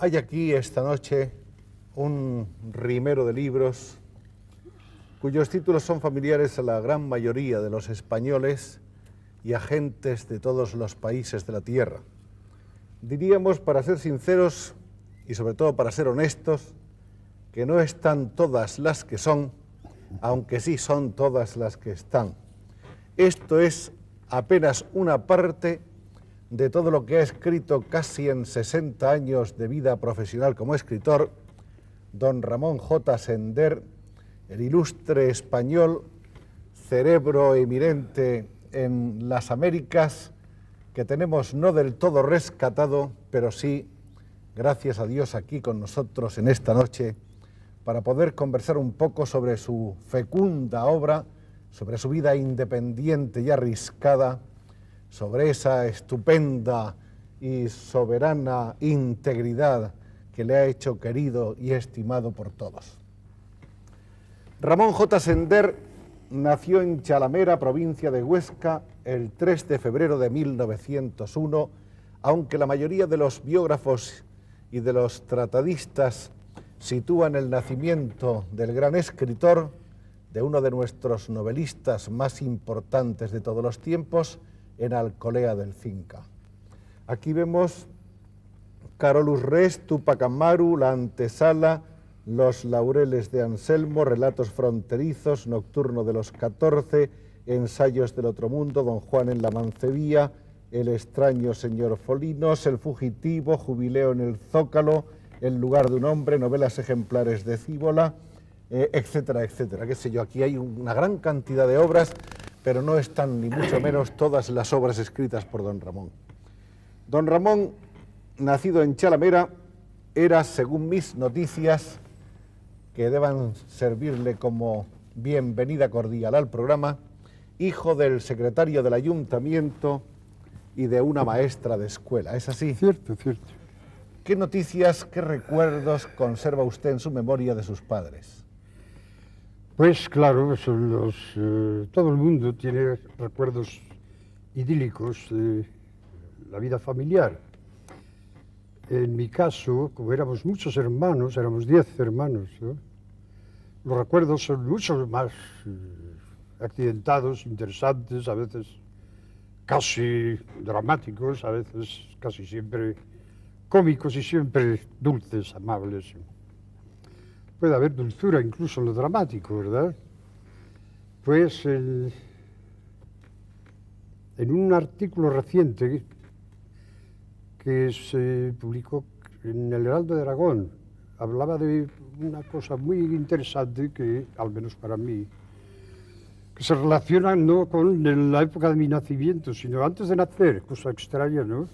Hay aquí esta noche un rimero de libros cuyos títulos son familiares a la gran mayoría de los españoles y a gentes de todos los países de la tierra. Diríamos, para ser sinceros y sobre todo para ser honestos, que no están todas las que son, aunque sí son todas las que están. Esto es apenas una parte de todo lo que ha escrito casi en 60 años de vida profesional como escritor, don Ramón J. Sender, el ilustre español, cerebro eminente en las Américas, que tenemos no del todo rescatado, pero sí, gracias a Dios, aquí con nosotros en esta noche, para poder conversar un poco sobre su fecunda obra, sobre su vida independiente y arriscada, sobre esa estupenda y soberana integridad que le ha hecho querido y estimado por todos. Ramón J. Sender nació en Chalamera, provincia de Huesca, el 3 de febrero de 1901, aunque la mayoría de los biógrafos y de los tratadistas sitúan el nacimiento del gran escritor, de uno de nuestros novelistas más importantes de todos los tiempos, en Alcolea del Cinca. Aquí vemos Carolus Res, Túpac Amaru, La Antesala, Los Laureles de Anselmo, Relatos Fronterizos, Nocturno de los 14, Ensayos del Otro Mundo, Don Juan en la Mancebía, El extraño señor Folinos, El fugitivo, Jubileo en el Zócalo, El lugar de un hombre, Novelas ejemplares de Cíbola, etcétera, etcétera. Qué sé yo, aquí hay una gran cantidad de obras, pero no están ni mucho menos todas las obras escritas por don Ramón. Don Ramón, nacido en Chalamera, era, según mis noticias, que deban servirle como bienvenida cordial al programa, hijo del secretario del ayuntamiento y de una maestra de escuela. ¿Es así? Cierto, cierto. ¿Qué noticias, qué recuerdos conserva usted en su memoria de sus padres? Pues claro, todo el mundo tiene recuerdos idílicos de la vida familiar. En mi caso, como éramos muchos hermanos, éramos 10 hermanos, ¿no? Los recuerdos son mucho más accidentados, interesantes, a veces casi dramáticos, a veces casi siempre cómicos y siempre dulces, amables. Puede haber dulzura incluso en lo dramático, ¿verdad? Pues en un artículo reciente que se publicó en el Heraldo de Aragón, hablaba de una cosa muy interesante que, al menos para mí, que se relaciona no con la época de mi nacimiento, sino antes de nacer, cosa extraña, ¿no?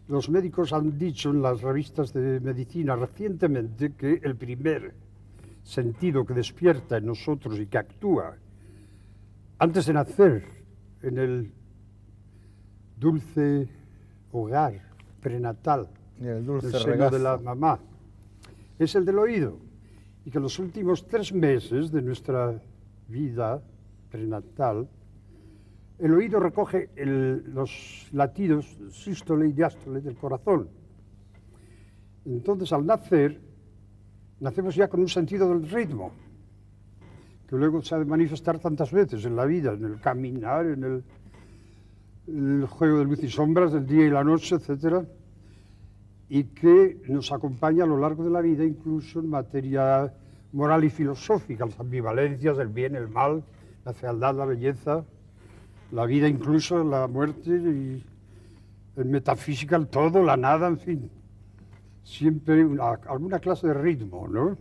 Los médicos han dicho en las revistas de medicina recientemente que el primer sentido que despierta en nosotros y que actúa antes de nacer en el dulce hogar prenatal El dulce del seno regazo de la mamá es el del oído, y que los últimos 3 meses de nuestra vida prenatal el oído recoge los latidos sístole y diástole del corazón. Entonces, al nacer, nacemos ya con un sentido del ritmo, que luego se ha de manifestar tantas veces en la vida, en el caminar, en el juego de luz y sombras del día y la noche, etc. Y que nos acompaña a lo largo de la vida, incluso en materia moral y filosófica, las ambivalencias, el bien, el mal, la fealdad, la belleza, la vida, incluso la muerte, y en metafísica el todo, la nada, en fin. Siempre alguna clase de ritmo, ¿no?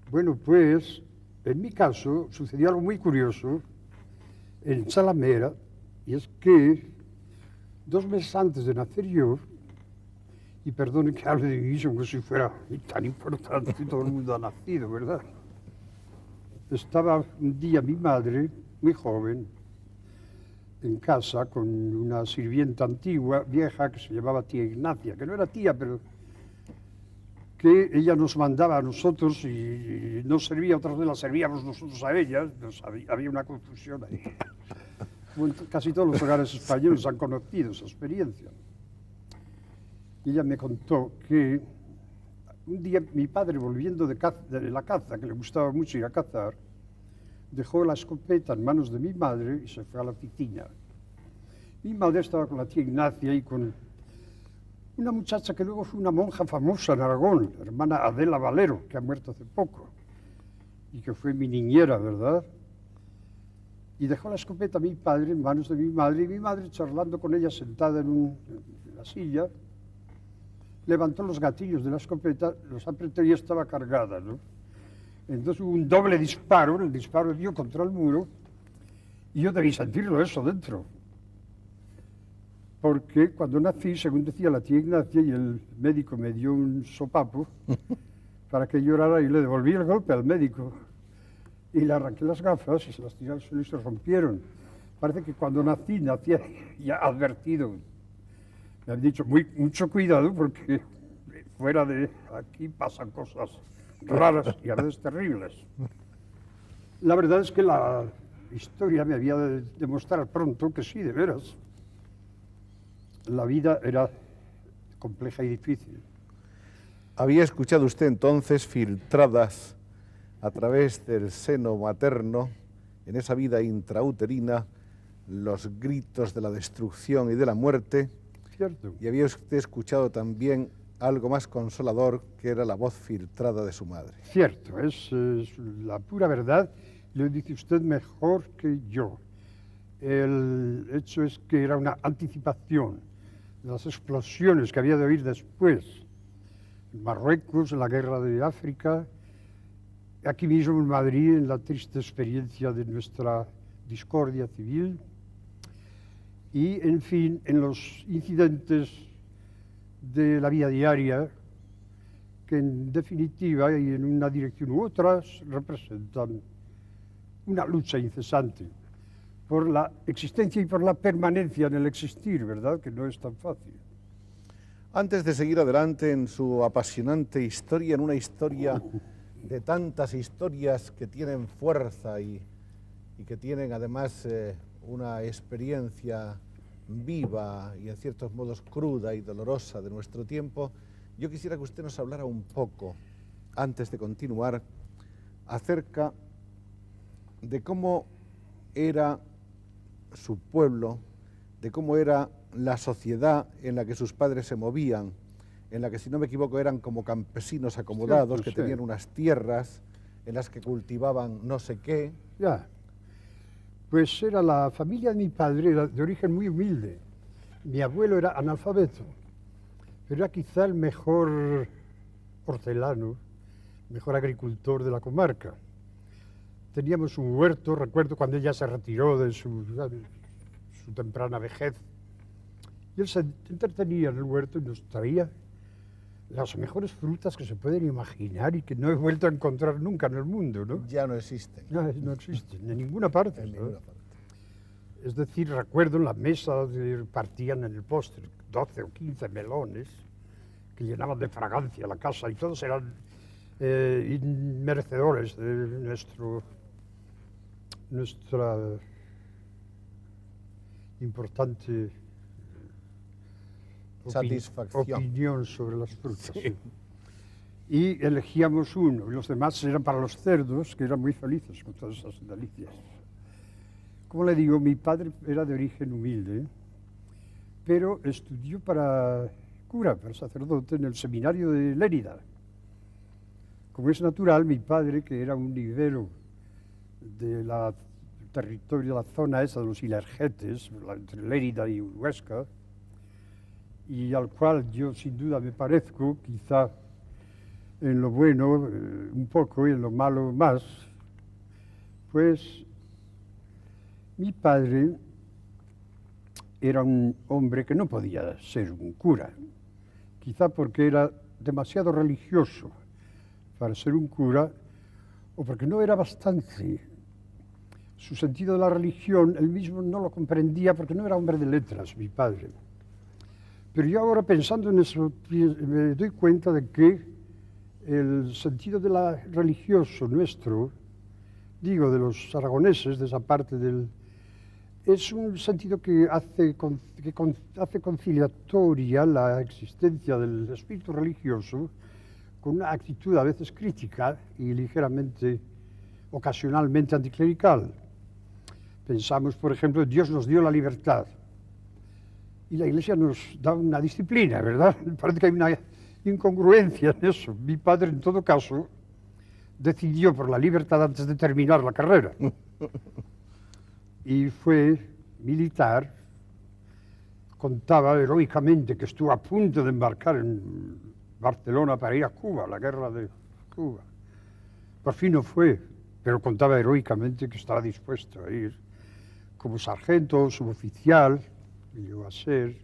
Bueno, pues, en mi caso, sucedió algo muy curioso en Chalamera, y es que 2 meses antes de nacer yo, y perdonen que hable de mí como si fuera tan importante, todo el mundo ha nacido, ¿verdad? Estaba un día mi madre, muy joven, en casa con una sirvienta antigua, vieja, que se llamaba tía Ignacia, que no era tía, pero que ella nos mandaba a nosotros y no servía, otras veces la servíamos nosotros a ella. Había una confusión ahí. Casi todos los hogares españoles han conocido esa experiencia. Y ella me contó que un día mi padre, volviendo de la caza, que le gustaba mucho ir a cazar, dejó la escopeta en manos de mi madre y se fue a la oficina. Mi madre estaba con la tía Ignacia y con una muchacha que luego fue una monja famosa en Aragón, la hermana Adela Valero, que ha muerto hace poco, y que fue mi niñera, ¿verdad? Y dejó la escopeta a mi padre en manos de mi madre, y mi madre, charlando con ella sentada en la silla, levantó los gatillos de la escopeta, los apretó y estaba cargada, ¿no? Entonces hubo un doble disparo, el disparo dio contra el muro, y yo debí sentirlo eso dentro. Porque cuando nací, según decía la tía Ignacia, y el médico me dio un sopapo para que llorara, y le devolví el golpe al médico. Y le arranqué las gafas y se las tiré al suelo y se rompieron. Parece que cuando nací ya advertido. Me han dicho, mucho cuidado porque fuera de aquí pasan cosas raras y a veces terribles. La verdad es que la historia me había de demostrar pronto que sí, de veras. La vida era compleja y difícil. ¿Había escuchado usted entonces filtradas a través del seno materno, en esa vida intrauterina, los gritos de la destrucción y de la muerte? Cierto. Y había usted escuchado también algo más consolador, que era la voz filtrada de su madre. Cierto, es la pura verdad. Lo dice usted mejor que yo. El hecho es que era una anticipación de las explosiones que había de oír después. En Marruecos, en la guerra de África, aquí mismo en Madrid, en la triste experiencia de nuestra discordia civil, y, en fin, en los incidentes de la vida diaria, que en definitiva y en una dirección u otra representan una lucha incesante por la existencia y por la permanencia en el existir, ¿verdad? Que no es tan fácil. Antes de seguir adelante en su apasionante historia, en una historia de tantas historias que tienen fuerza y que tienen además una experiencia viva y en ciertos modos cruda y dolorosa de nuestro tiempo, yo quisiera que usted nos hablara un poco, antes de continuar, acerca de cómo era su pueblo, de cómo era la sociedad en la que sus padres se movían, en la que, si no me equivoco, eran como campesinos acomodados, que tenían unas tierras en las que cultivaban no sé qué. Ya, pues era la familia de mi padre, era de origen muy humilde. Mi abuelo era analfabeto, pero era quizá el mejor hortelano, mejor agricultor de la comarca. Teníamos un huerto, recuerdo cuando ella se retiró de su temprana vejez, y él se entretenía en el huerto y nos traía las mejores frutas que se pueden imaginar y que no he vuelto a encontrar nunca en el mundo, ¿no? Ya no existen. No existen, en ninguna parte. En ninguna parte. Es decir, recuerdo en la mesa partían en el postre 12 o 15 melones que llenaban de fragancia la casa y todos eran merecedores de nuestra importante satisfacción, opinión sobre las frutas. Sí. Y elegíamos uno, y los demás eran para los cerdos, que eran muy felices con todas esas delicias. Como le digo, mi padre era de origen humilde, pero estudió para cura, para sacerdote, en el seminario de Lérida. Como es natural, mi padre, que era un libero del territorio, de la zona esa de los Ilergetes, entre Lérida y Huesca, y al cual yo sin duda me parezco, quizá en lo bueno un poco y en lo malo más, pues mi padre era un hombre que no podía ser un cura, quizá porque era demasiado religioso para ser un cura, o porque no era bastante. Su sentido de la religión, él mismo no lo comprendía porque no era hombre de letras, mi padre. Pero yo ahora, pensando en eso, me doy cuenta de que el sentido de la religioso nuestro, digo, de los aragoneses, de esa parte es un sentido que hace conciliatoria la existencia del espíritu religioso con una actitud a veces crítica y ligeramente, ocasionalmente anticlerical. Pensamos, por ejemplo, Dios nos dio la libertad y la Iglesia nos da una disciplina, ¿verdad? Parece que hay una incongruencia en eso. Mi padre, en todo caso, decidió por la libertad antes de terminar la carrera. Y fue militar, contaba heroicamente que estuvo a punto de embarcar en Barcelona para ir a Cuba, la guerra de Cuba. Por fin no fue, pero contaba heroicamente que estaba dispuesto a ir como sargento, suboficial, que llegó a ser.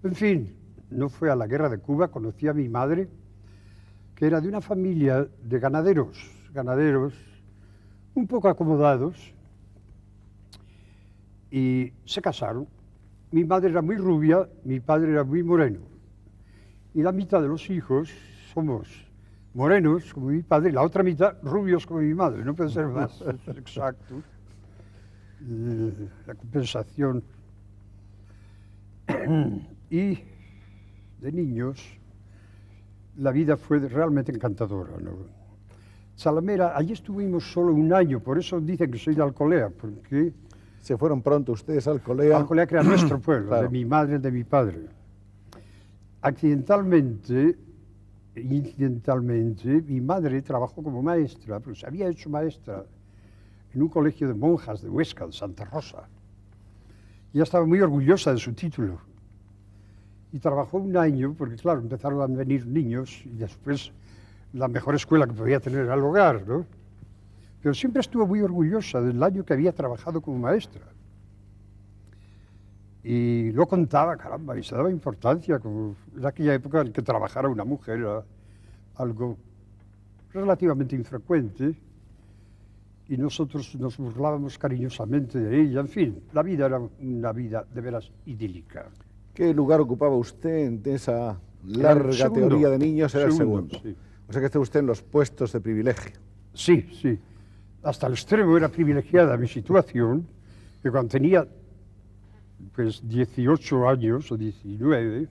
En fin, no fue a la guerra de Cuba, conocí a mi madre, que era de una familia de ganaderos un poco acomodados, y se casaron. Mi madre era muy rubia, mi padre era muy moreno. Y la mitad de los hijos somos morenos, como mi padre, y la otra mitad rubios, como mi madre. No puede ser más exacto. La compensación. Y de niños, la vida fue realmente encantadora, ¿no? Salamera, allí estuvimos solo un año, por eso dicen que soy de Alcolea, porque... Se fueron pronto ustedes a Alcolea. Alcolea, que era nuestro pueblo, Claro. de mi madre, de mi padre. Accidentalmente, incidentalmente, mi madre trabajó como maestra, pero se había hecho maestra en un colegio de monjas de Huesca, de Santa Rosa. Y ella estaba muy orgullosa de su título. Y trabajó un año, porque claro, empezaron a venir niños, y después la mejor escuela que podía tener era el hogar, ¿no? Pero siempre estuvo muy orgullosa del año que había trabajado como maestra. Y lo contaba, caramba, y se daba importancia, como en aquella época en que trabajara una mujer era algo relativamente infrecuente, y nosotros nos burlábamos cariñosamente de ella. En fin, la vida era una vida de veras idílica. ¿Qué lugar ocupaba usted en esa Era el larga segundo. teoría de niños? Era el Segundo, segundo. sí. O sea que está usted en los puestos de privilegio. Sí, sí. Hasta el extremo era privilegiada mi situación, que cuando tenía pues 18 años o 19,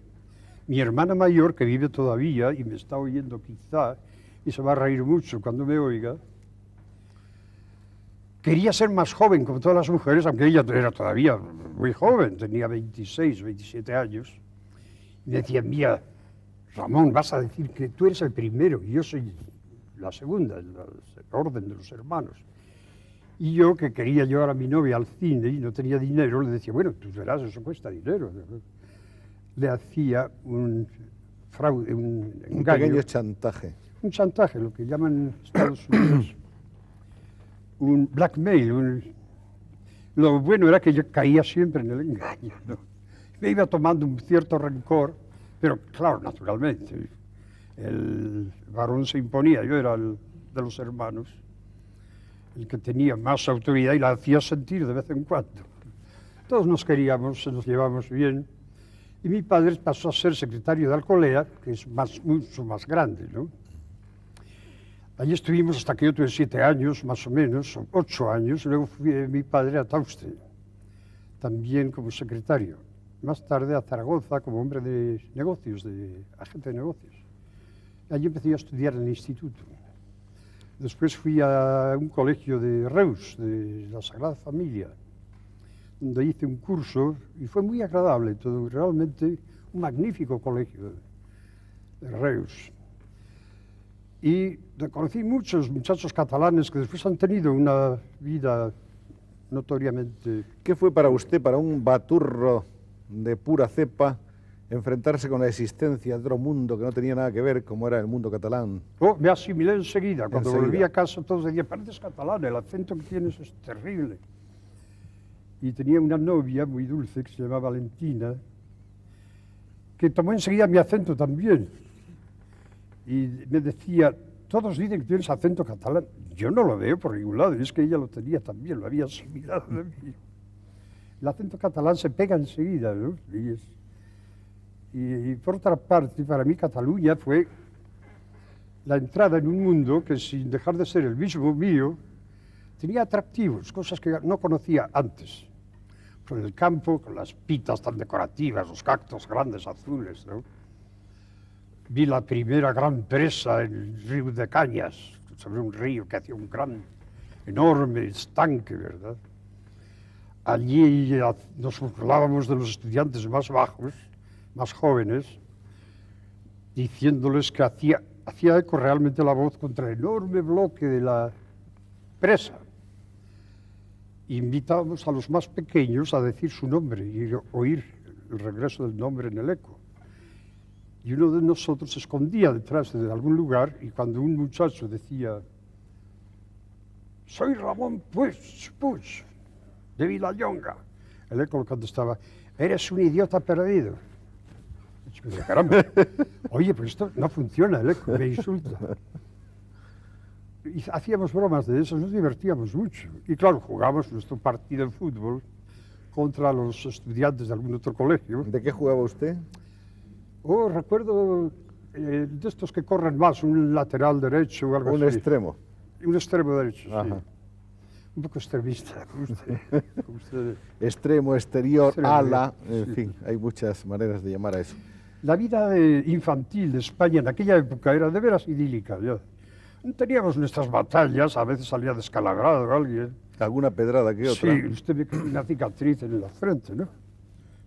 mi hermana mayor, que vive todavía y me está oyendo quizá, y se va a reír mucho cuando me oiga, quería ser más joven como todas las mujeres, aunque ella era todavía muy joven, tenía 26, 27 años. Y me decía, mira, Ramón, vas a decir que tú eres el primero y yo soy la segunda, el orden de los hermanos. Y yo, que quería llevar a mi novia al cine y no tenía dinero, le decía, bueno, tú verás, eso cuesta dinero. Le hacía un fraude, un Un engaño, pequeño chantaje. un chantaje, lo que llaman en Estados Unidos un blackmail. Lo bueno era que yo caía siempre en el engaño, ¿no? Me iba tomando un cierto rencor, pero claro, naturalmente, el varón se imponía, yo era el de los hermanos, el que tenía más autoridad y la hacía sentir de vez en cuando. Todos nos queríamos, se nos llevábamos bien, y mi padre pasó a ser secretario de Alcolea, que es mucho más grande, ¿no? Allí estuvimos hasta que yo tuve 7 años, más o menos, o 8 años, y luego fui mi padre a Tauste, también como secretario. Más tarde a Zaragoza como hombre de negocios, de agente de negocios. Allí empecé a estudiar en el instituto. Después fui a un colegio de Reus, de la Sagrada Familia, donde hice un curso y fue muy agradable todo, realmente un magnífico colegio de Reus. Y conocí muchos muchachos catalanes que después han tenido una vida notoriamente... ¿Qué fue para usted, para un baturro de pura cepa, enfrentarse con la existencia de otro mundo que no tenía nada que ver, como era el mundo catalán? Oh, me asimilé enseguida. Cuando Enseguida. volví a casa todos decían, pareces catalán, el acento que tienes es terrible. Y tenía una novia muy dulce que se llamaba Valentina, que tomó enseguida mi acento también. Y me decía, todos dicen que tienes acento catalán. Yo no lo veo por ningún lado, y es que ella lo tenía también, lo había asimilado de mí. El acento catalán se pega enseguida, ¿no? Y por otra parte, para mí Cataluña fue la entrada en un mundo que, sin dejar de ser el mismo mío, tenía atractivos, cosas que no conocía antes. con el campo, con las pitas tan decorativas, los cactos grandes azules, ¿no? Vi la primera gran presa en el río de Cañas, sobre un río que hacía un gran, enorme estanque, ¿verdad? Allí nos burlábamos de los estudiantes más bajos, más jóvenes, diciéndoles que hacía eco realmente la voz contra el enorme bloque de la presa. Invitábamos a los más pequeños a decir su nombre y oír el regreso del nombre en el eco. Y uno de nosotros se escondía detrás de algún lugar y cuando un muchacho decía «Soy Ramón Puig, de Vilallonga», el eco contestaba «Eres un idiota perdido». Y yo, caramba, oye, pues esto no funciona, el eco me insulta. Y hacíamos bromas de eso, nos divertíamos mucho. Y claro, jugábamos nuestro partido de fútbol contra los estudiantes de algún otro colegio. ¿De qué jugaba usted? Oh, recuerdo de estos que corren más, un lateral derecho o algo así. Un extremo. Un extremo derecho, Ajá. sí. Un poco extremista, como usted. Como usted. Extremo, exterior, Extremo, ala, en sí. fin, hay muchas maneras de llamar a eso. La vida infantil de España en aquella época era de veras idílica. Ya. Teníamos nuestras batallas, a veces salía descalabrado alguien. ¿Alguna pedrada que otra? Sí, usted ve que una cicatriz en la frente, ¿no?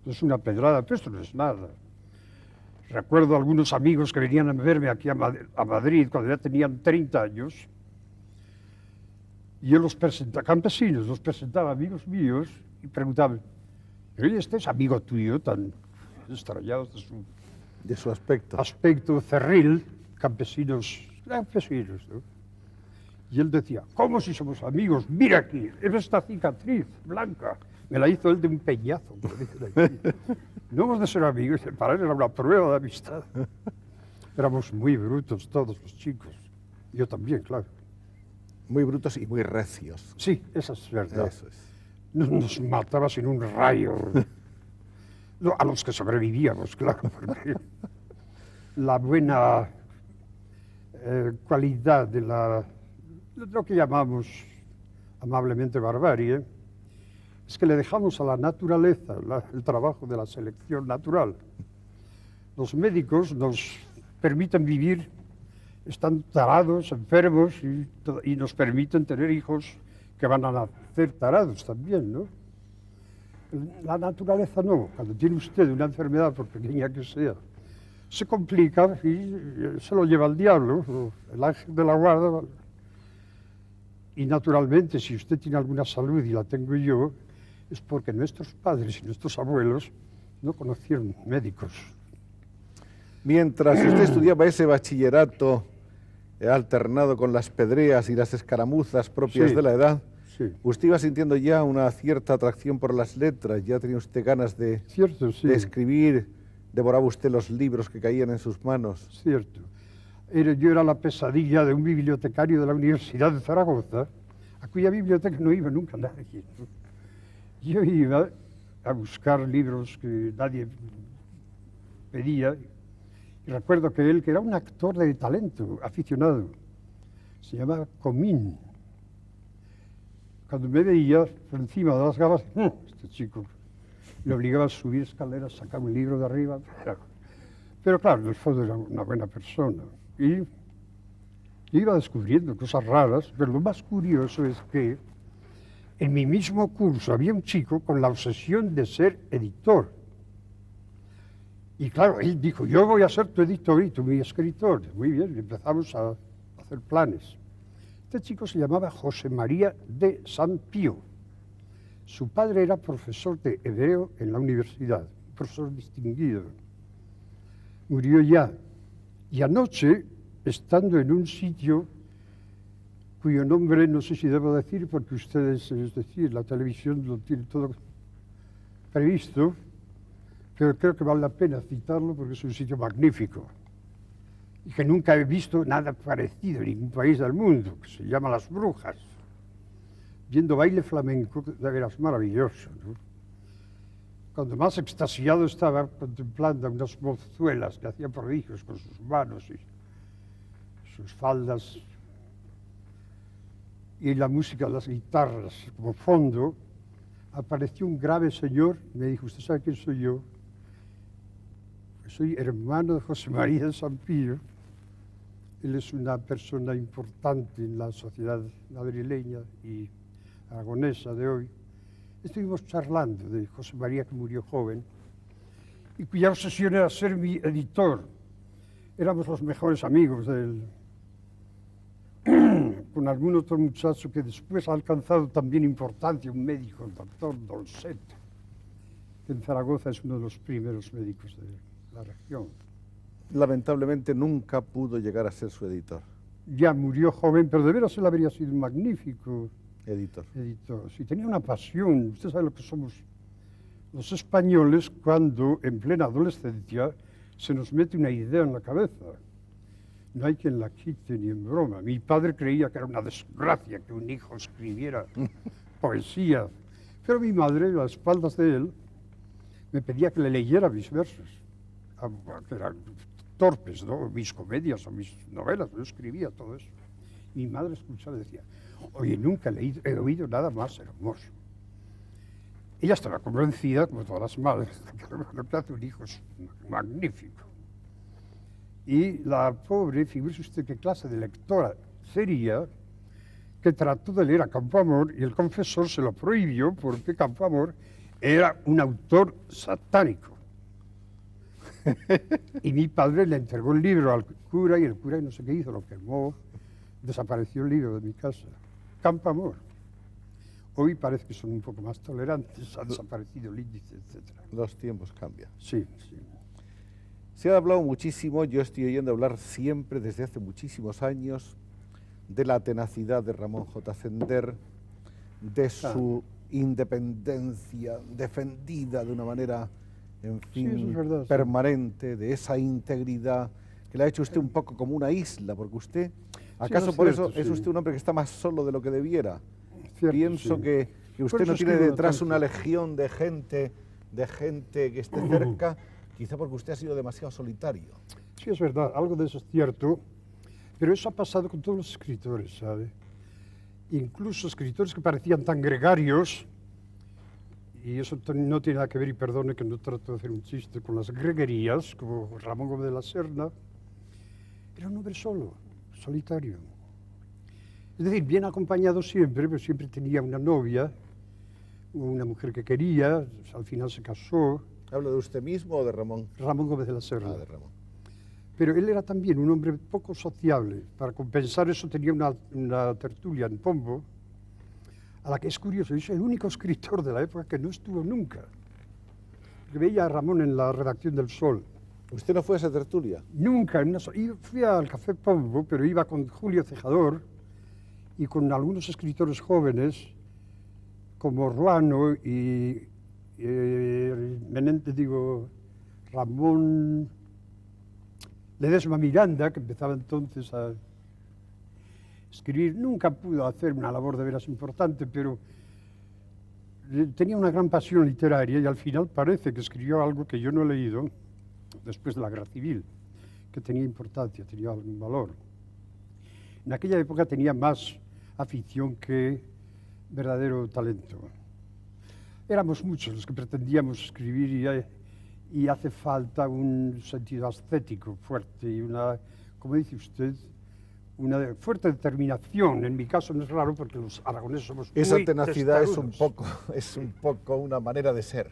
Es una pedrada, pero esto no es nada. Recuerdo algunos amigos que venían a verme aquí a Madrid cuando ya tenían 30 años. Y yo los presentaba, campesinos, los presentaba a amigos míos y preguntaban, oye, ¿este es amigo tuyo tan extrañados de su aspecto? Aspecto cerril, campesinos, ¿no? Y él decía, ¿cómo si somos amigos? Mira aquí, es esta cicatriz blanca. Me la hizo él de un peñazo, como dicen aquí. No hemos de ser amigos, para él era una prueba de amistad. Éramos muy brutos todos los chicos. Yo también, claro. Muy brutos y muy recios. Sí, eso es verdad. Eso es. No nos mataba sin un rayo. No, a los que sobrevivíamos, claro. Porque la buena cualidad de lo que llamamos amablemente barbarie es que le dejamos a la naturaleza el trabajo de la selección natural. Los médicos nos permiten vivir, están tarados, enfermos y nos permiten tener hijos que van a nacer tarados también, ¿no? La naturaleza no. Cuando tiene usted una enfermedad, por pequeña que sea, se complica y se lo lleva el diablo, el ángel de la guarda. Y naturalmente, si usted tiene alguna salud y la tengo yo, es porque nuestros padres y nuestros abuelos no conocieron médicos. Mientras usted estudiaba ese bachillerato alternado con las pedreas y las escaramuzas propias Sí. de la edad, Sí. usted iba sintiendo ya una cierta atracción por las letras, ya tenía usted ganas de Cierto, sí. escribir, devoraba usted los libros que caían en sus manos. Cierto. Yo era la pesadilla de un bibliotecario de la Universidad de Zaragoza, a cuya biblioteca no iba nunca nadie. Yo iba a buscar libros que nadie pedía. Y recuerdo que él, que era un actor de talento, aficionado, se llamaba Comín. Cuando me veía por encima de las gafas, este chico, le obligaba a subir escaleras, sacar un libro de arriba. Pero claro, en el fondo era una buena persona. Y yo iba descubriendo cosas raras, pero lo más curioso es que en mi mismo curso había un chico con la obsesión de ser editor. Y claro, él dijo, yo voy a ser tu editor y tú mi escritor. Muy bien, y empezamos a hacer planes. Este chico se llamaba José María de San Pío. Su padre era profesor de hebreo en la universidad, un profesor distinguido. Murió ya. Y anoche, estando en un sitio cuyo nombre no sé si debo decir, porque ustedes, es decir, la televisión lo tiene todo previsto, pero creo que vale la pena citarlo porque es un sitio magnífico y que nunca he visto nada parecido en ningún país del mundo, que se llama Las Brujas. Viendo baile flamenco, de veras maravilloso, ¿no? Cuando más extasiado estaba contemplando a unas mozuelas que hacían prodigios con sus manos y sus faldas y la música de las guitarras como fondo, apareció un grave señor y me dijo, ¿usted sabe quién soy yo? Soy hermano de José María de San Pío. Él es una persona importante en la sociedad madrileña y aragonesa de hoy. Estuvimos charlando de José María, que murió joven, y cuya obsesión era ser mi editor. Éramos los mejores amigos de él, con algún otro muchacho que después ha alcanzado también importancia, un médico, el doctor Dolcet, que en Zaragoza es uno de los primeros médicos de la región. Lamentablemente nunca pudo llegar a ser su editor. Ya murió joven, pero de veras él habría sido un magnífico Editor. editor. Sí, tenía una pasión. Usted sabe lo que somos los españoles cuando en plena adolescencia se nos mete una idea en la cabeza. No hay quien la quite ni en broma. Mi padre creía que era una desgracia que un hijo escribiera poesía, pero mi madre, a las espaldas de él, me pedía que le leyera mis versos, que eran torpes, ¿no? Mis comedias o mis novelas, yo escribía todo eso. Mi madre escuchaba y decía, oye, nunca he oído nada más hermoso. Ella estaba convencida, como todas las madres, de que lo que hace un hijo es magnífico. Y la pobre, figúrese usted qué clase de lectora sería, que trató de leer a Campoamor y el confesor se lo prohibió porque Campoamor era un autor satánico. Y mi padre le entregó el libro al cura y el cura no sé qué hizo, lo quemó, desapareció el libro de mi casa. Campoamor. Hoy parece que son un poco más tolerantes, ha desaparecido el índice, etc. Los tiempos cambian. Sí, sí. Se ha hablado muchísimo, yo estoy oyendo hablar siempre desde hace muchísimos años de la tenacidad de Ramón J. Zender, de su independencia defendida de una manera, en fin, Sí, eso es verdad, permanente, de esa integridad que le ha hecho usted un poco como una isla, porque usted, ¿acaso es por cierto, eso es sí. usted un hombre que está más solo de lo que debiera? Cierto, Pienso sí. que usted Por eso no tiene escribo detrás tanto. una legión de gente que esté cerca, quizá porque usted ha sido demasiado solitario. Sí, es verdad, algo de eso es cierto, pero eso ha pasado con todos los escritores, ¿sabe? Incluso escritores que parecían tan gregarios, y eso no tiene nada que ver, y perdone que no trato de hacer un chiste con las greguerías, como Ramón Gómez de la Serna, era un hombre solo, solitario. Es decir, bien acompañado siempre, pero siempre tenía una novia, una mujer que quería, al final se casó, ¿Hablo de usted mismo o de Ramón? Ramón Gómez de la Serna. Ah, de Ramón. Pero él era también un hombre poco sociable. Para compensar eso tenía una tertulia en Pombo, a la que es curioso, es el único escritor de la época que no estuvo nunca. Porque veía a Ramón en la redacción del Sol. ¿Usted no fue a esa tertulia? Nunca. Y fui al Café Pombo, pero iba con Julio Cejador y con algunos escritores jóvenes, como Ruano y Ramón Ledesma Miranda, que empezaba entonces a escribir. Nunca pudo hacer una labor de veras importante, pero tenía una gran pasión literaria y al final parece que escribió algo que yo no he leído después de la Guerra Civil, que tenía importancia, tenía algún valor. En aquella época tenía más afición que verdadero talento. Éramos muchos los que pretendíamos escribir y hace falta un sentido ascético fuerte y una, como dice usted, una fuerte determinación. En mi caso no es raro porque los aragoneses somos Esa muy tenacidad es testarudos. un poco una manera de ser.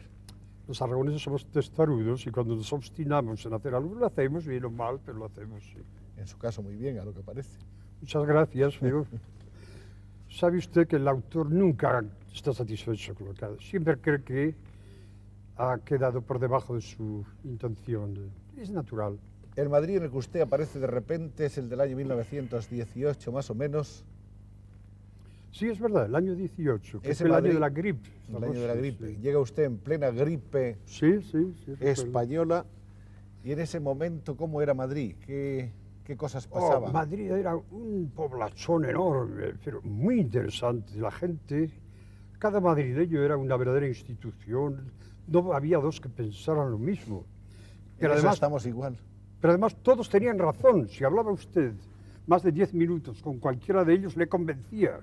Los aragoneses somos testarudos y cuando nos obstinamos en hacer algo lo hacemos, bien o mal, pero lo hacemos, sí. En su caso muy bien, a lo que parece. Muchas gracias, pero sabe usted que el autor nunca está satisfecho con lo que hace. Siempre cree que ha quedado por debajo de su intención. Es natural. El Madrid en el que usted aparece de repente es el del año 1918, más o menos. Sí, es verdad, el año 18, que Ese fue el Madrid, año de la gripe. El año de la gripe. Sí, Llega usted en plena gripe sí. Recuerdo. española. Y en ese momento, ¿cómo era Madrid? ¿Qué cosas Oh, pasaban? Madrid era un poblachón enorme, pero muy interesante. La gente, cada madrileño era una verdadera institución. No había dos que pensaran lo mismo. Pero además estamos igual. Pero además todos tenían razón. Si hablaba usted más de 10 minutos con cualquiera de ellos, le convencía.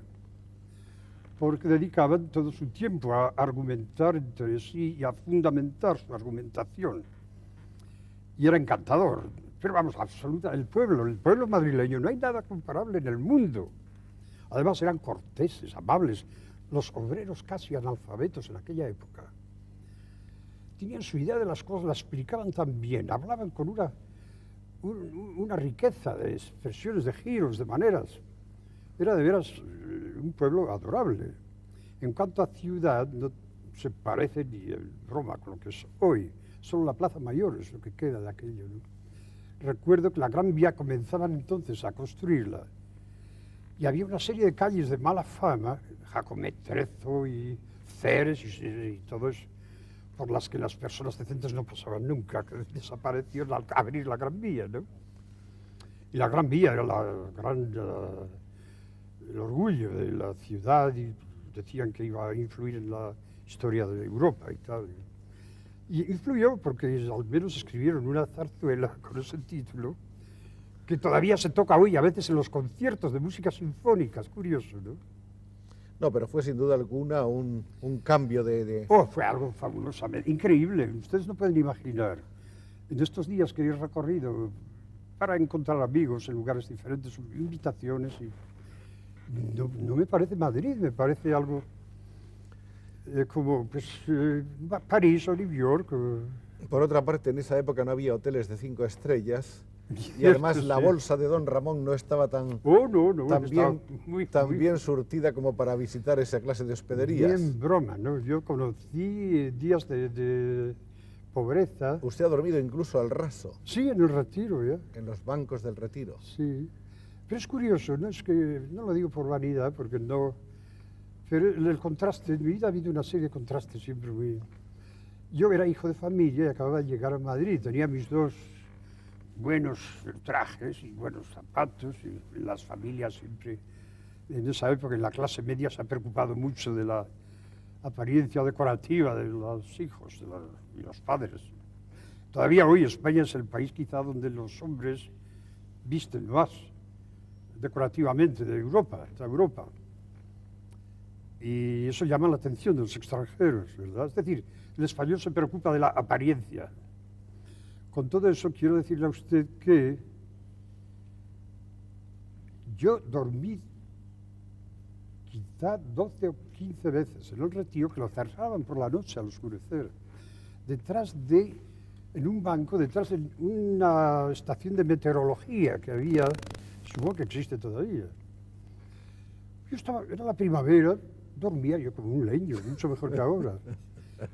porque dedicaban todo su tiempo a argumentar entre sí y a fundamentar su argumentación. Y era encantador. Pero vamos, el pueblo madrileño, no hay nada comparable en el mundo. Además eran corteses, amables, los obreros casi analfabetos en aquella época. Tenían su idea de las cosas, la explicaban tan bien, hablaban con una riqueza de expresiones, de giros, de maneras. Era de veras un pueblo adorable. En cuanto a ciudad, no se parece ni en Roma con lo que es hoy. Solo la Plaza Mayor es lo que queda de aquello, ¿no? Recuerdo que la Gran Vía comenzaban entonces a construirla y había una serie de calles de mala fama, Jacometrezo y Ceres y todo eso, por las que las personas decentes no pasaban nunca, que desapareció al abrir la Gran Vía, ¿no? Y la Gran Vía era el orgullo de la ciudad y decían que iba a influir en la historia de Europa y tal. Y influyó porque al menos escribieron una zarzuela con ese título que todavía se toca hoy a veces en los conciertos de música sinfónica, es curioso, ¿no? No, pero fue sin duda alguna un cambio de... Oh, fue algo fabulosamente increíble, ustedes no pueden imaginar. En estos días que he recorrido para encontrar amigos en lugares diferentes, invitaciones, y no me parece Madrid, me parece algo... como pues, París o New York. Por otra parte, en esa época no había hoteles de 5 estrellas y además la bolsa de Don Ramón no estaba tan bien surtida como para visitar esa clase de hospederías. Bien broma, ¿no? Yo conocí días de pobreza. ¿Usted ha dormido incluso al raso? Sí, en el Retiro, ya. En los bancos del Retiro. Sí. Pero es curioso, ¿no? Es que no lo digo por vanidad, porque no... Pero el contraste, en mi vida ha habido una serie de contrastes siempre muy... Yo era hijo de familia y acababa de llegar a Madrid, tenía mis dos buenos trajes y buenos zapatos, y las familias siempre, en esa época en la clase media se ha preocupado mucho de la apariencia decorativa de los hijos y los padres. Todavía hoy España es el país quizá donde los hombres visten más decorativamente de Europa. Y eso llama la atención de los extranjeros, ¿verdad? Es decir, el español se preocupa de la apariencia. Con todo eso quiero decirle a usted que yo dormí quizá 12 o 15 veces en el Retiro, que lo cerraban por la noche al oscurecer, en un banco, detrás de una estación de meteorología que había, supongo que existe todavía. Era la primavera, dormía yo como un leño, mucho mejor que ahora.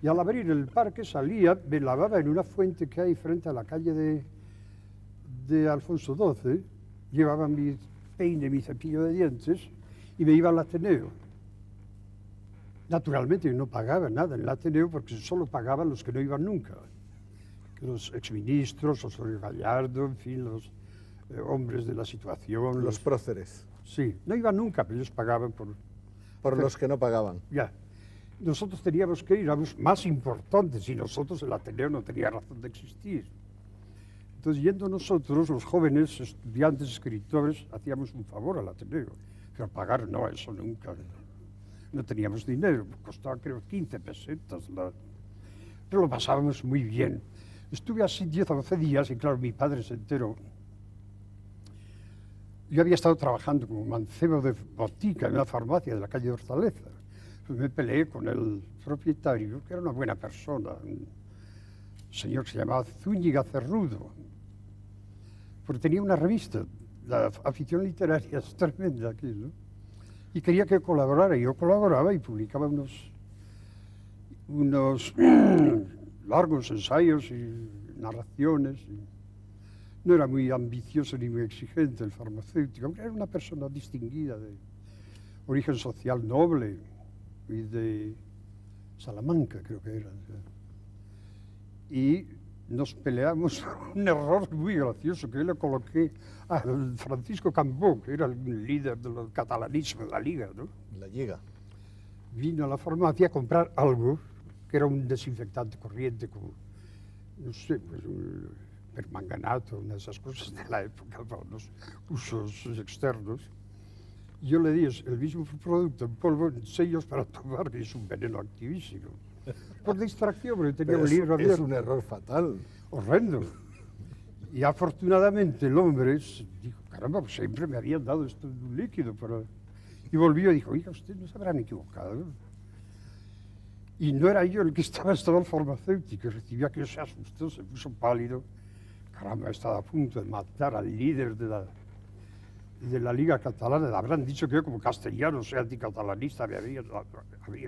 Y al abrir el parque salía, me lavaba en una fuente que hay frente a la calle de Alfonso XII, llevaba mi peine, mi cepillo de dientes y me iba al Ateneo. Naturalmente no pagaba nada en el Ateneo porque solo pagaban los que no iban nunca. Los exministros, Osorio Gallardo, en fin, los hombres de la situación. Los próceres. Sí, no iban nunca, pero ellos pagaban por los que no pagaban. Ya. Nosotros teníamos que ir a los más importantes y nosotros el Ateneo no tenía razón de existir. Entonces, yendo nosotros, los jóvenes, estudiantes, escritores, hacíamos un favor al Ateneo. Pero pagar no, eso nunca. No teníamos dinero, costaba creo 15 pesetas. Pero lo pasábamos muy bien. Estuve así 10 o 12 días y claro, mi padre se enteró. Yo había estado trabajando como mancebo de botica en una farmacia de la calle de Hortaleza. Pues me peleé con el propietario, que era una buena persona, un señor que se llamaba Zúñiga Cerrudo, porque tenía una revista, la afición literaria es tremenda aquí, ¿no? Y quería que colaborara, y yo colaboraba y publicaba unos largos ensayos y narraciones. No era muy ambicioso ni muy exigente el farmacéutico, aunque era una persona distinguida, de origen social noble y de Salamanca, creo que era. Y nos peleamos un error muy gracioso, que yo le coloqué a Francisco Cambó, que era el líder del catalanismo de la Liga, ¿no? La Liga. Vino a la farmacia a comprar algo, que era un desinfectante corriente, como, no sé, pues permanganato, una de esas cosas de la época para los usos externos. Yo le di el mismo producto en polvo, en sellos para tomar, que es un veneno activísimo. Por distracción, porque tenía Pero un libro es abierto. un error fatal. Horrendo. Y afortunadamente el hombre dijo, caramba, pues siempre me habían dado esto de un líquido para... Y volvió y dijo, oiga, usted no se habrán equivocado. Y no era yo el que estaba el farmacéutico, recibía que se asustó, se puso pálido. Caramba, estaba a punto de matar al líder de la Liga Catalana. Le habrán dicho que yo como castellano, soy anticatalanista, habría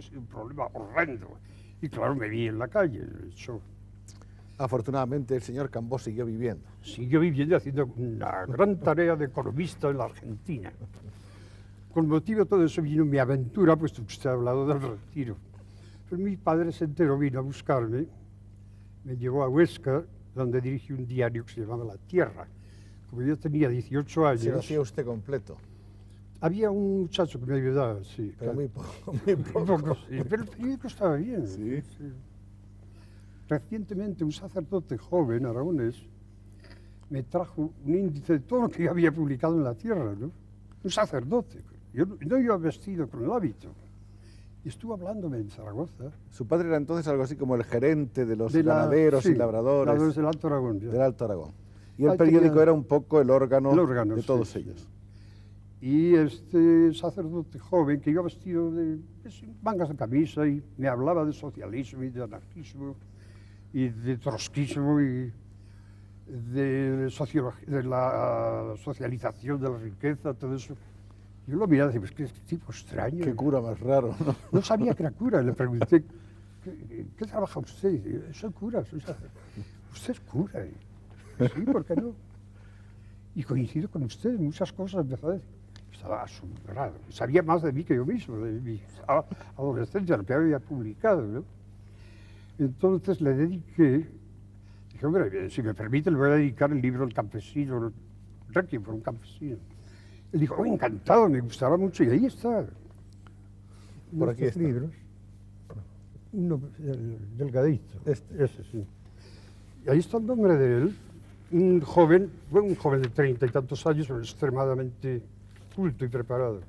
sido un problema horrendo. Y claro, me vi en la calle. Eso. Afortunadamente el señor Cambó siguió viviendo. Siguió viviendo haciendo una gran tarea de economista en la Argentina. Con motivo de todo eso vino mi aventura, puesto que usted ha hablado del retiro. Pero mi padre se enteró, vino a buscarme, me llevó a Huesca, donde dirigí un diario que se llamaba La Tierra. Como yo tenía 18 años... Se lo hacía usted completo. Había un muchacho que me ayudaba, sí. Pero claro. muy poco, muy Un poco. poco, sí, pero el periódico estaba bien. Sí. Sí. Recientemente un sacerdote joven, aragonés, me trajo un índice de todo lo que yo había publicado en La Tierra, ¿no? Un sacerdote. Yo no iba vestido con el hábito. Y estuvo hablándome en Zaragoza. Su padre era entonces algo así como el gerente de los de la- ganaderos sí, y labradores del Alto Aragón. ya. del Alto Aragón. Y el Ahí periódico tenía- era un poco el órgano de sí, todos sí. ellos. Y este sacerdote joven que iba vestido de mangas de camisa y me hablaba de socialismo y de anarquismo y de trotskismo y de la socialización de la riqueza, todo eso. Yo lo miraba y decía, pues qué tipo extraño. Qué cura más raro, ¿no? No sabía que era cura. Le pregunté, ¿qué trabaja usted? Y yo, soy cura, soy sacerdote. ¿Usted es cura? Y, sí, ¿por qué no? Y coincido con usted en muchas cosas. Empezó a decir. Estaba asombrado. Sabía más de mí que yo mismo, de mi adolescencia, lo que había publicado, ¿no? Entonces le dediqué, dije, hombre, si me permite, le voy a dedicar el libro El campesino, Requiem por un campesino. Él dijo, oh, encantado, me gustaba mucho, y ahí está. Por aquí Estos está. libros. Uno delgadito, ese sí. Y ahí está el nombre de él, un joven de 30 y tantos años, pero extremadamente culto y preparado.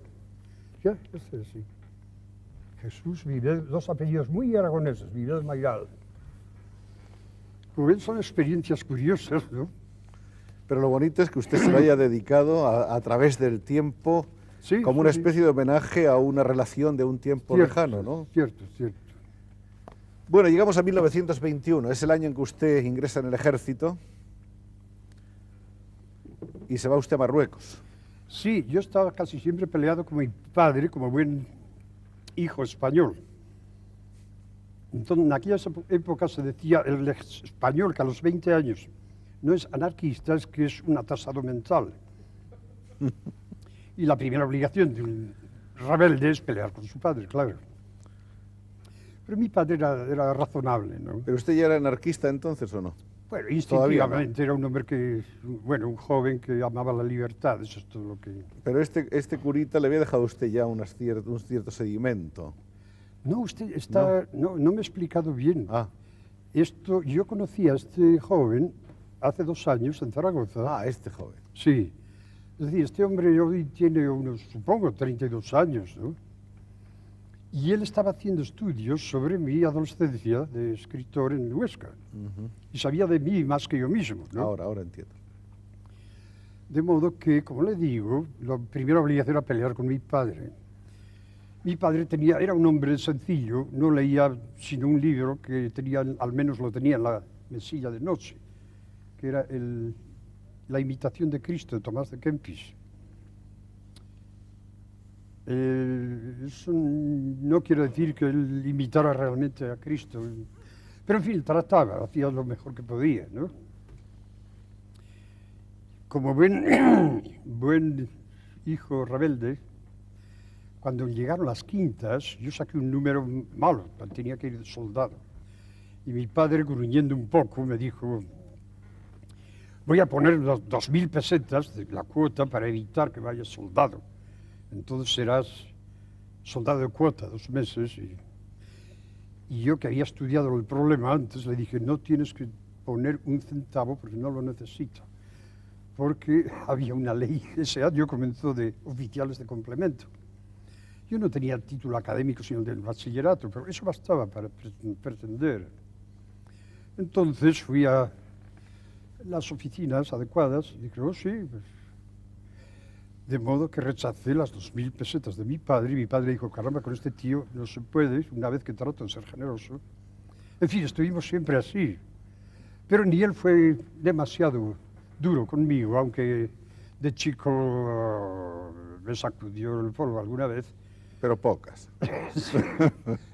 Ya, este sí. Jesús Vives, dos apellidos muy aragoneses, Vives Mairal. Como ven, son experiencias curiosas, ¿no? Pero lo bonito es que usted se lo haya dedicado a través del tiempo Sí, como sí, una sí. especie de homenaje a una relación de un tiempo Cierto, lejano, ¿no? Cierto, cierto. Bueno, llegamos a 1921, es el año en que usted ingresa en el ejército y se va usted a Marruecos. Sí, yo estaba casi siempre peleado con mi padre, como buen hijo español. Entonces, en aquellas épocas se decía el español que a los 20 años no es anarquista, es que es un atasado mental. Y la primera obligación de un rebelde es pelear con su padre, claro. Pero mi padre era razonable, ¿no? ¿Pero usted ya era anarquista entonces o no? Bueno, Todavía no. instintivamente era un hombre un joven que amaba la libertad, eso es todo lo que... Pero este curita le había dejado a usted ya un cierto sedimento. No, usted está... No me he explicado bien. Ah, Yo conocí a este joven hace 2 años en Zaragoza. este joven. Sí. Es decir, este hombre hoy tiene unos, supongo, 32 años, ¿no? Y él estaba haciendo estudios sobre mi adolescencia de escritor en Huesca. Y sabía de mí más que yo mismo, ¿no? Ahora entiendo. De modo que, como le digo, la primera obligación era pelear con mi padre. Mi padre era un hombre sencillo, no leía sino un libro que tenía, al menos lo tenía en la mesilla de noche, que era La imitación de Cristo de Tomás de Kempis. Eso no quiere decir que él imitara realmente a Cristo, pero en fin, trataba, hacía lo mejor que podía, ¿no? Como buen hijo rebelde, cuando llegaron las quintas, yo saqué un número malo, tenía que ir de soldado. Y mi padre, gruñendo un poco, me dijo, voy a poner 2.000 pesetas de la cuota para evitar que vayas soldado. Entonces serás soldado de cuota, 2 meses. Y yo, que había estudiado el problema antes, le dije, no tienes que poner un centavo porque no lo necesito. porque había una ley, ese año comenzó de oficiales de complemento. Yo no tenía el título académico, sino del bachillerato, pero eso bastaba para pretender. Entonces fui a las oficinas adecuadas y dije, oh sí, pues. De modo que rechacé las 2.000 pesetas de mi padre, y mi padre dijo, caramba, con este tío no se puede, una vez que trato de ser generoso. En fin, estuvimos siempre así. Pero ni él fue demasiado duro conmigo, aunque de chico me sacudió el polvo alguna vez. Pero pocas.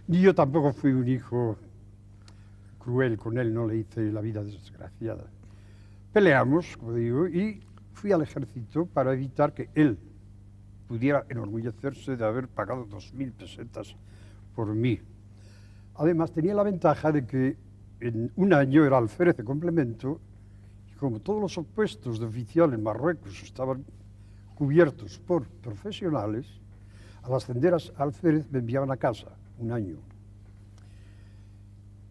Ni yo tampoco fui un hijo cruel con él, no le hice la vida desgraciada. Peleamos, como digo, y fui al ejército para evitar que él pudiera enorgullecerse de haber pagado 2.000 pesetas por mí. Además, tenía la ventaja de que en un año era alférez de complemento, y como todos los puestos de oficial en Marruecos estaban cubiertos por profesionales, al ascender a alférez me enviaban a casa un año.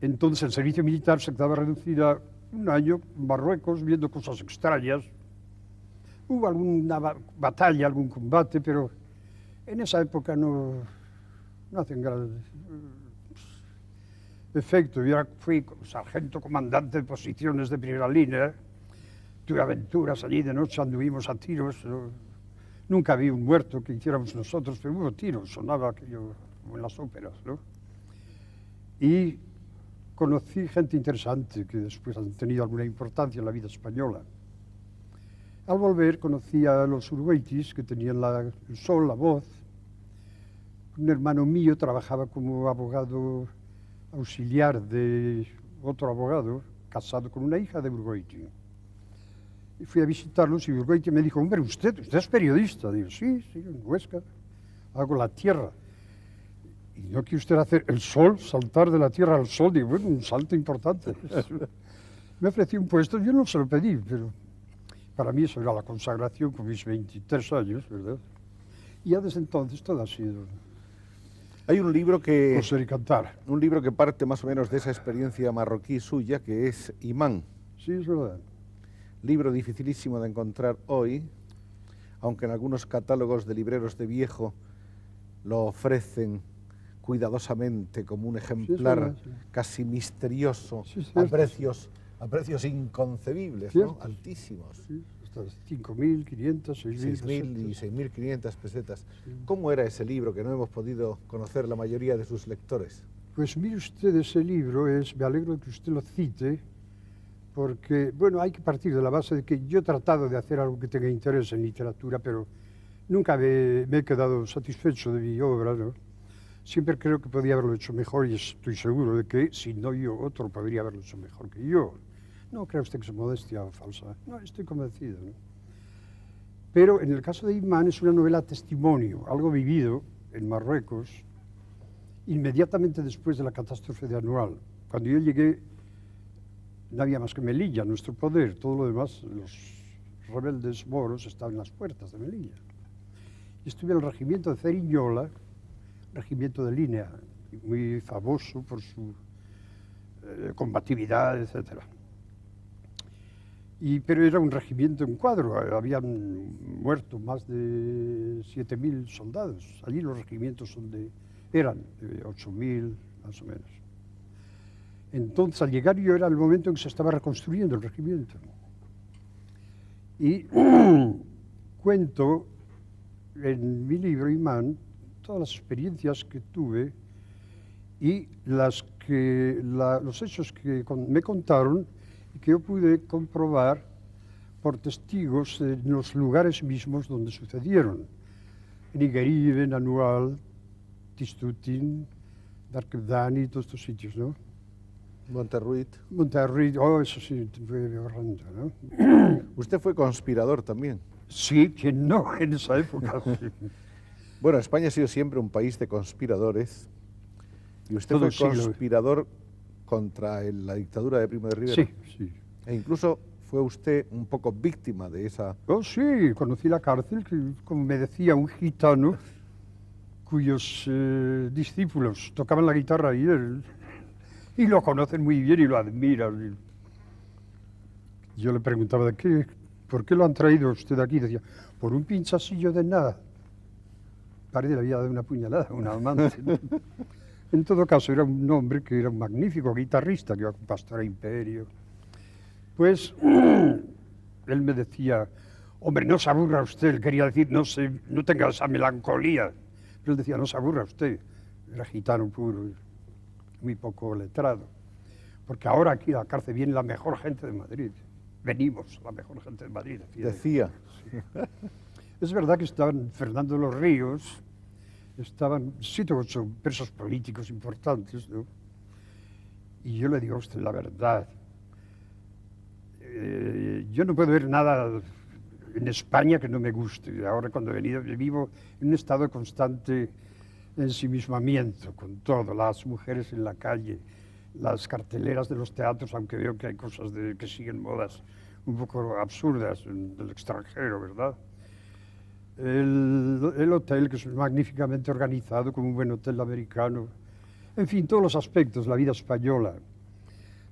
Entonces el servicio militar se quedaba reducido un año en Marruecos viendo cosas extrañas. Hubo alguna batalla, algún combate, pero en esa época no hacen gran efecto. Yo fui sargento comandante de posiciones de primera línea, tuve aventuras allí de noche, anduvimos a tiros. Nunca vi un muerto que hiciéramos nosotros, pero hubo tiros, sonaba aquello como en las óperas, ¿no? Y conocí gente interesante que después han tenido alguna importancia en la vida española. Al volver conocí a los uruguaitis que tenían el sol, la voz. Un hermano mío trabajaba como abogado auxiliar de otro abogado, casado con una hija de Urgoiti. Y fui a visitarlos y Urgoiti me dijo, hombre, usted es periodista. Digo, sí, en Huesca, hago la tierra. ¿Y no quiere usted hacer el sol, saltar de la tierra al sol? Digo, bueno, un salto importante. Me ofreció un puesto, yo no se lo pedí, pero para mí eso era la consagración con mis 23 años, ¿verdad? Y ya desde entonces todo ha sido Hay un libro coser y cantar. Un libro que parte más o menos de esa experiencia marroquí suya, que es Imán. Sí, es verdad. Libro dificilísimo de encontrar hoy, aunque en algunos catálogos de libreros de viejo lo ofrecen cuidadosamente como un ejemplar sí, casi misterioso, sí, a precios inconcebibles, ¿no? Altísimos. Sí, hasta 5.500, 6.000 y 6.500 pesetas. Sí. ¿Cómo era ese libro que no hemos podido conocer la mayoría de sus lectores? Pues mire usted, ese libro me alegro de que usted lo cite, porque, bueno, hay que partir de la base de que yo he tratado de hacer algo que tenga interés en literatura, pero nunca me he quedado satisfecho de mi obra, ¿no? Siempre creo que podía haberlo hecho mejor y estoy seguro de que, si no yo, otro podría haberlo hecho mejor que yo. No crea usted que es modestia o falsa, no, estoy convencido, ¿no? Pero en el caso de Imán es una novela testimonio, algo vivido en Marruecos, inmediatamente después de la catástrofe de Anual. Cuando yo llegué, no había más que Melilla, nuestro poder, todo lo demás, los rebeldes moros estaban en las puertas de Melilla. Y estuve en el regimiento de Ceriñola, regimiento de línea, muy famoso por su combatividad, etc. Pero era un regimiento en cuadro, habían muerto más de 7.000 soldados. Allí los regimientos eran de 8.000, más o menos. Entonces, al llegar yo era el momento en que se estaba reconstruyendo el regimiento. Y cuento en mi libro, Imán, todas las experiencias que tuve y los hechos que me contaron y que yo pude comprobar por testigos en los lugares mismos donde sucedieron. En Igueribe, en Anual, Tistutin, Darkebdani, todos estos sitios, ¿no? Monterruit, oh, eso sí, fue horrendo, ¿no? Usted fue conspirador también. Sí, ¿quién no? En esa época. Sí. Bueno, España ha sido siempre un país de conspiradores. Y usted Todo fue el siglo. conspirador contra la dictadura de Primo de Rivera. Sí, sí. E incluso fue usted un poco víctima de esa... Oh, sí, conocí la cárcel, que, como me decía un gitano, cuyos discípulos tocaban la guitarra ahí, y lo conocen muy bien y lo admiran. Yo le preguntaba, ¿de qué ¿por qué lo han traído usted aquí? Decía, por un pinchacillo de nada. Parece que le había dado una puñalada a un amante. En todo caso, era un hombre que era un magnífico guitarrista, que iba con Pastora Imperio. Pues él me decía, hombre, no se aburra usted, él quería decir, no tenga esa melancolía. Pero él decía, no se aburra usted, era gitano puro, muy poco letrado. Porque ahora aquí a la cárcel viene la mejor gente de Madrid. Venimos, la mejor gente de Madrid. Decía. Sí. Es verdad que estaban Fernando de los Ríos, estaban 7 u 8 presos políticos importantes, ¿no? Y yo le digo a usted la verdad. Yo no puedo ver nada en España que no me guste. Ahora cuando he venido, vivo en un estado de constante ensimismamiento con todo, las mujeres en la calle, las carteleras de los teatros, aunque veo que hay cosas que siguen modas un poco absurdas del extranjero, ¿verdad? El hotel, que es magníficamente organizado, como un buen hotel americano. En fin, todos los aspectos, la vida española,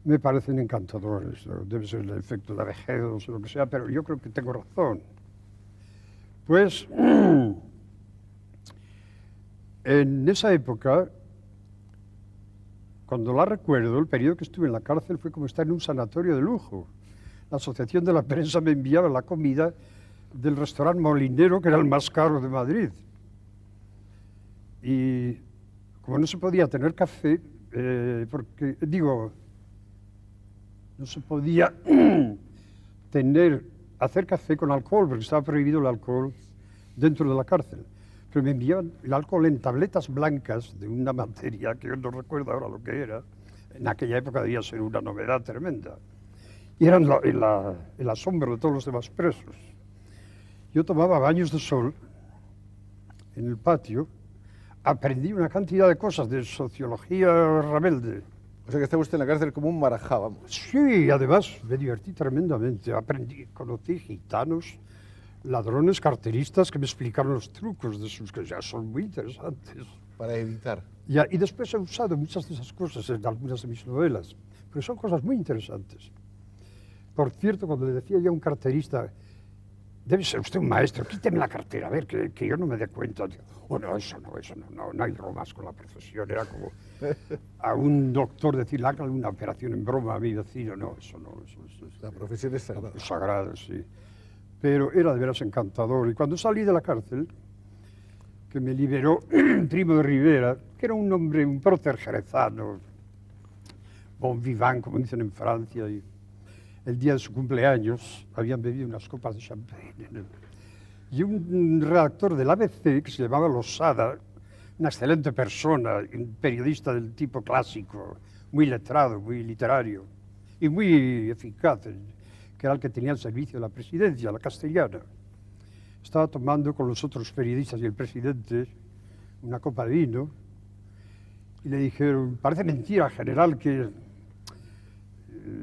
me parecen encantadores. ¿No? Debe ser el efecto de la vejez o lo que sea, pero yo creo que tengo razón. Pues, en esa época, cuando la recuerdo, el periodo que estuve en la cárcel fue como estar en un sanatorio de lujo. La Asociación de la Prensa me enviaba la comida del restaurante Molinero, que era el más caro de Madrid. Y como no se podía tener café, no se podía hacer café con alcohol, porque estaba prohibido el alcohol dentro de la cárcel. Pero me enviaban el alcohol en tabletas blancas de una materia que yo no recuerdo ahora lo que era. En aquella época debía ser una novedad tremenda. Y eran el asombro de todos los demás presos. Yo tomaba baños de sol en el patio, aprendí una cantidad de cosas de sociología rebelde. O sea que está usted en la cárcel como un marajá, vamos. Sí, además me divertí tremendamente. Conocí gitanos, ladrones, carteristas que me explicaron los trucos de sus que ya son muy interesantes. Para evitar. Y después he usado muchas de esas cosas en algunas de mis novelas, pero son cosas muy interesantes. Por cierto, cuando le decía yo a un carterista, debe ser usted un maestro, quíteme la cartera, a ver, que yo no me dé cuenta. Oh, no, eso no hay bromas con la profesión. Era como a un doctor decirle, hágale una operación en broma a mi vecino. No, eso no. La profesión es sagrada. Es sagrada, sí. Pero era de veras encantador. Y cuando salí de la cárcel, que me liberó Primo de Rivera, que era un hombre, un prócer jerezano, bon vivant, como dicen en Francia, y el día de su cumpleaños habían bebido unas copas de champagne. Y un redactor del ABC, que se llamaba Losada, una excelente persona, un periodista del tipo clásico, muy letrado, muy literario y muy eficaz, que era el que tenía el servicio de la presidencia, la castellana. Estaba tomando con los otros periodistas y el presidente una copa de vino y le dijeron, parece mentira, general, que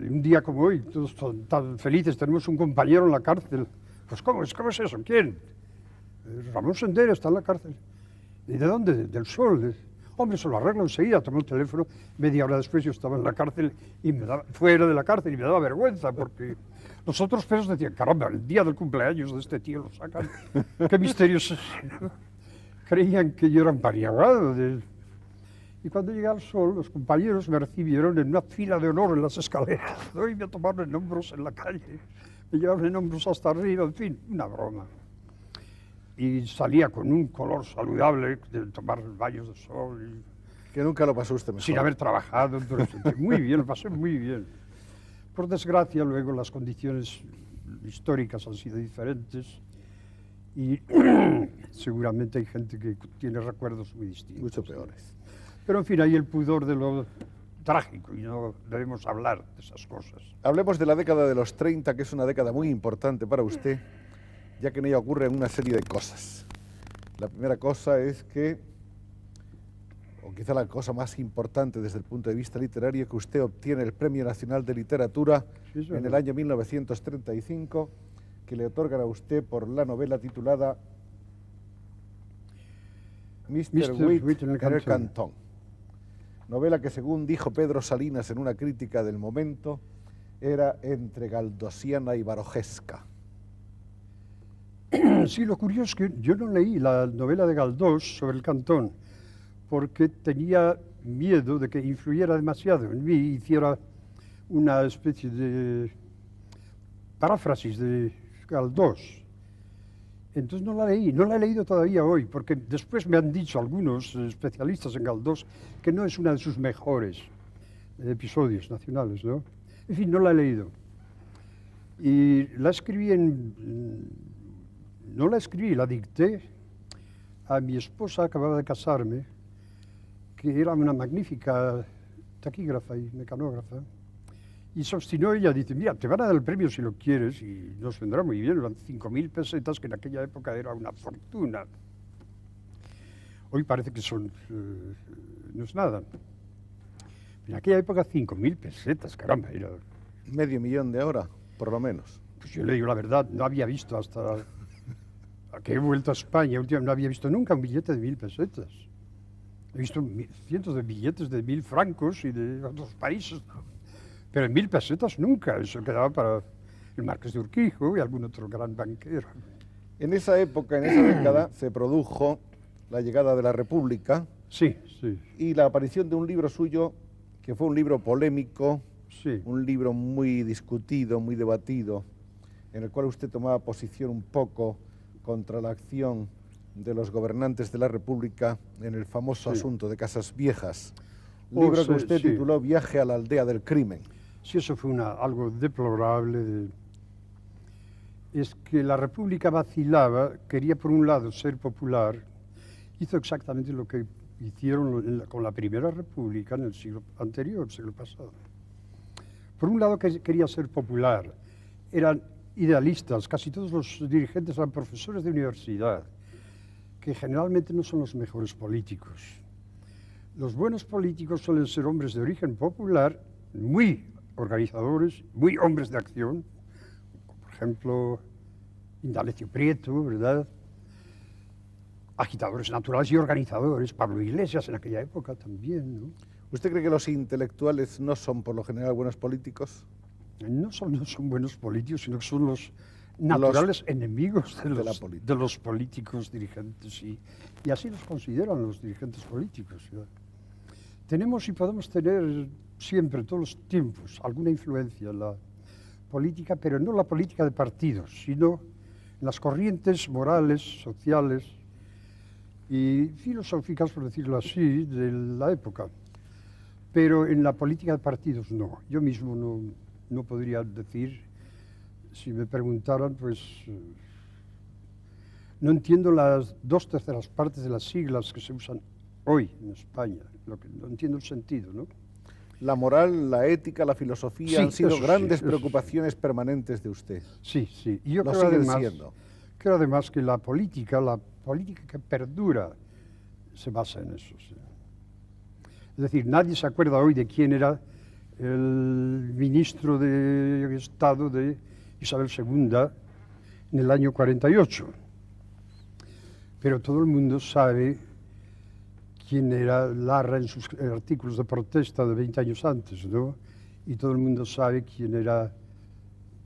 un día como hoy, todos tan felices, tenemos un compañero en la cárcel. Pues ¿cómo es eso? ¿Quién? Ramón Sendero está en la cárcel. ¿Y de dónde? Del Sol. Hombre, se lo arreglo enseguida. Tomó el teléfono, media hora después yo estaba en la cárcel fuera de la cárcel y me daba vergüenza porque los otros presos decían, caramba, el día del cumpleaños de este tío lo sacan. Qué misterioso. Creían que yo era un paniagado. Y cuando llegué al Sol, los compañeros me recibieron en una fila de honor en las escaleras. Y me tomaron en hombros en la calle. Me llevaron en hombros hasta arriba, en fin, una broma. Y salía con un color saludable de tomar baños de sol. Que nunca lo pasó usted mejor. Sin haber trabajado. Muy bien, lo pasé muy bien. Por desgracia, luego las condiciones históricas han sido diferentes y seguramente hay gente que tiene recuerdos muy distintos. Mucho peores. Pero en fin, hay el pudor de lo trágico y no debemos hablar de esas cosas. Hablemos de la década de los 30, que es una década muy importante para usted, ya que en ella ocurren una serie de cosas. La primera cosa es que, o quizá la cosa más importante desde el punto de vista literario, que usted obtiene el Premio Nacional de Literatura en el año 1935, que le otorgan a usted por la novela titulada Mr. Wit en el Cantón. Novela que, según dijo Pedro Salinas en una crítica del momento, era entre galdosiana y barojesca. Sí, lo curioso es que yo no leí la novela de Galdós sobre el Cantón porque tenía miedo de que influyera demasiado en mí y hiciera una especie de paráfrasis de Galdós. Entonces no la leí, no la he leído todavía hoy, porque después me han dicho algunos especialistas en Galdós que no es uno de sus mejores episodios nacionales, ¿no? En fin, no la he leído. Y la escribí no la escribí, la dicté a mi esposa, acababa de casarme, que era una magnífica taquígrafa y mecanógrafa. Y se obstinó ella, dice, mira, te van a dar el premio si lo quieres y nos vendrá muy bien, eran 5.000 pesetas, que en aquella época era una fortuna. Hoy parece que no es nada. En aquella época 5.000 pesetas, caramba, era... Medio millón de ahora, por lo menos. Pues yo le digo la verdad, no había visto hasta que he vuelto a España, no había visto nunca un billete de 1.000 pesetas. He visto cientos de billetes de 1.000 francos y de otros países. Pero en 1.000 pesetas nunca, eso quedaba para el Marqués de Urquijo y algún otro gran banquero. En esa época, en esa década, se produjo la llegada de la República. Sí, sí. Y la aparición de un libro suyo, que fue un libro polémico, Sí. un libro muy discutido, muy debatido, en el cual usted tomaba posición un poco contra la acción de los gobernantes de la República en el famoso asunto de Casas Viejas. Libro que usted tituló Viaje a la aldea del crimen. Sí, eso fue algo deplorable. Es que la República vacilaba, quería por un lado ser popular, hizo exactamente lo que hicieron con la Primera República en el siglo anterior, el siglo pasado. Por un lado quería ser popular, eran idealistas, casi todos los dirigentes eran profesores de universidad, que generalmente no son los mejores políticos. Los buenos políticos suelen ser hombres de origen popular, muy organizadores, muy hombres de acción, por ejemplo, Indalecio Prieto, ¿verdad? Agitadores naturales y organizadores, Pablo Iglesias en aquella época también, ¿no? ¿Usted cree que los intelectuales no son por lo general buenos políticos? No son buenos políticos, sino que son los naturales enemigos de los políticos dirigentes, y así los consideran los dirigentes políticos, ¿verdad? Tenemos y podemos tener siempre, todos los tiempos, alguna influencia en la política, pero no la política de partidos, sino en las corrientes morales, sociales y filosóficas, por decirlo así, de la época. Pero en la política de partidos no. Yo mismo no podría decir, si me preguntaran, pues no entiendo las 2/3 partes de las siglas que se usan hoy en España. No entiendo el sentido, ¿no? La moral, la ética, la filosofía han sido grandes preocupaciones permanentes de usted. Sí, sí. Y yo creo además que la política que perdura, se basa en eso. Sí. Es decir, nadie se acuerda hoy de quién era el ministro de Estado de Isabel II en el año 48. Pero todo el mundo sabe quién era Larra en sus artículos de protesta de 20 años antes, ¿no? Y todo el mundo sabe quién era,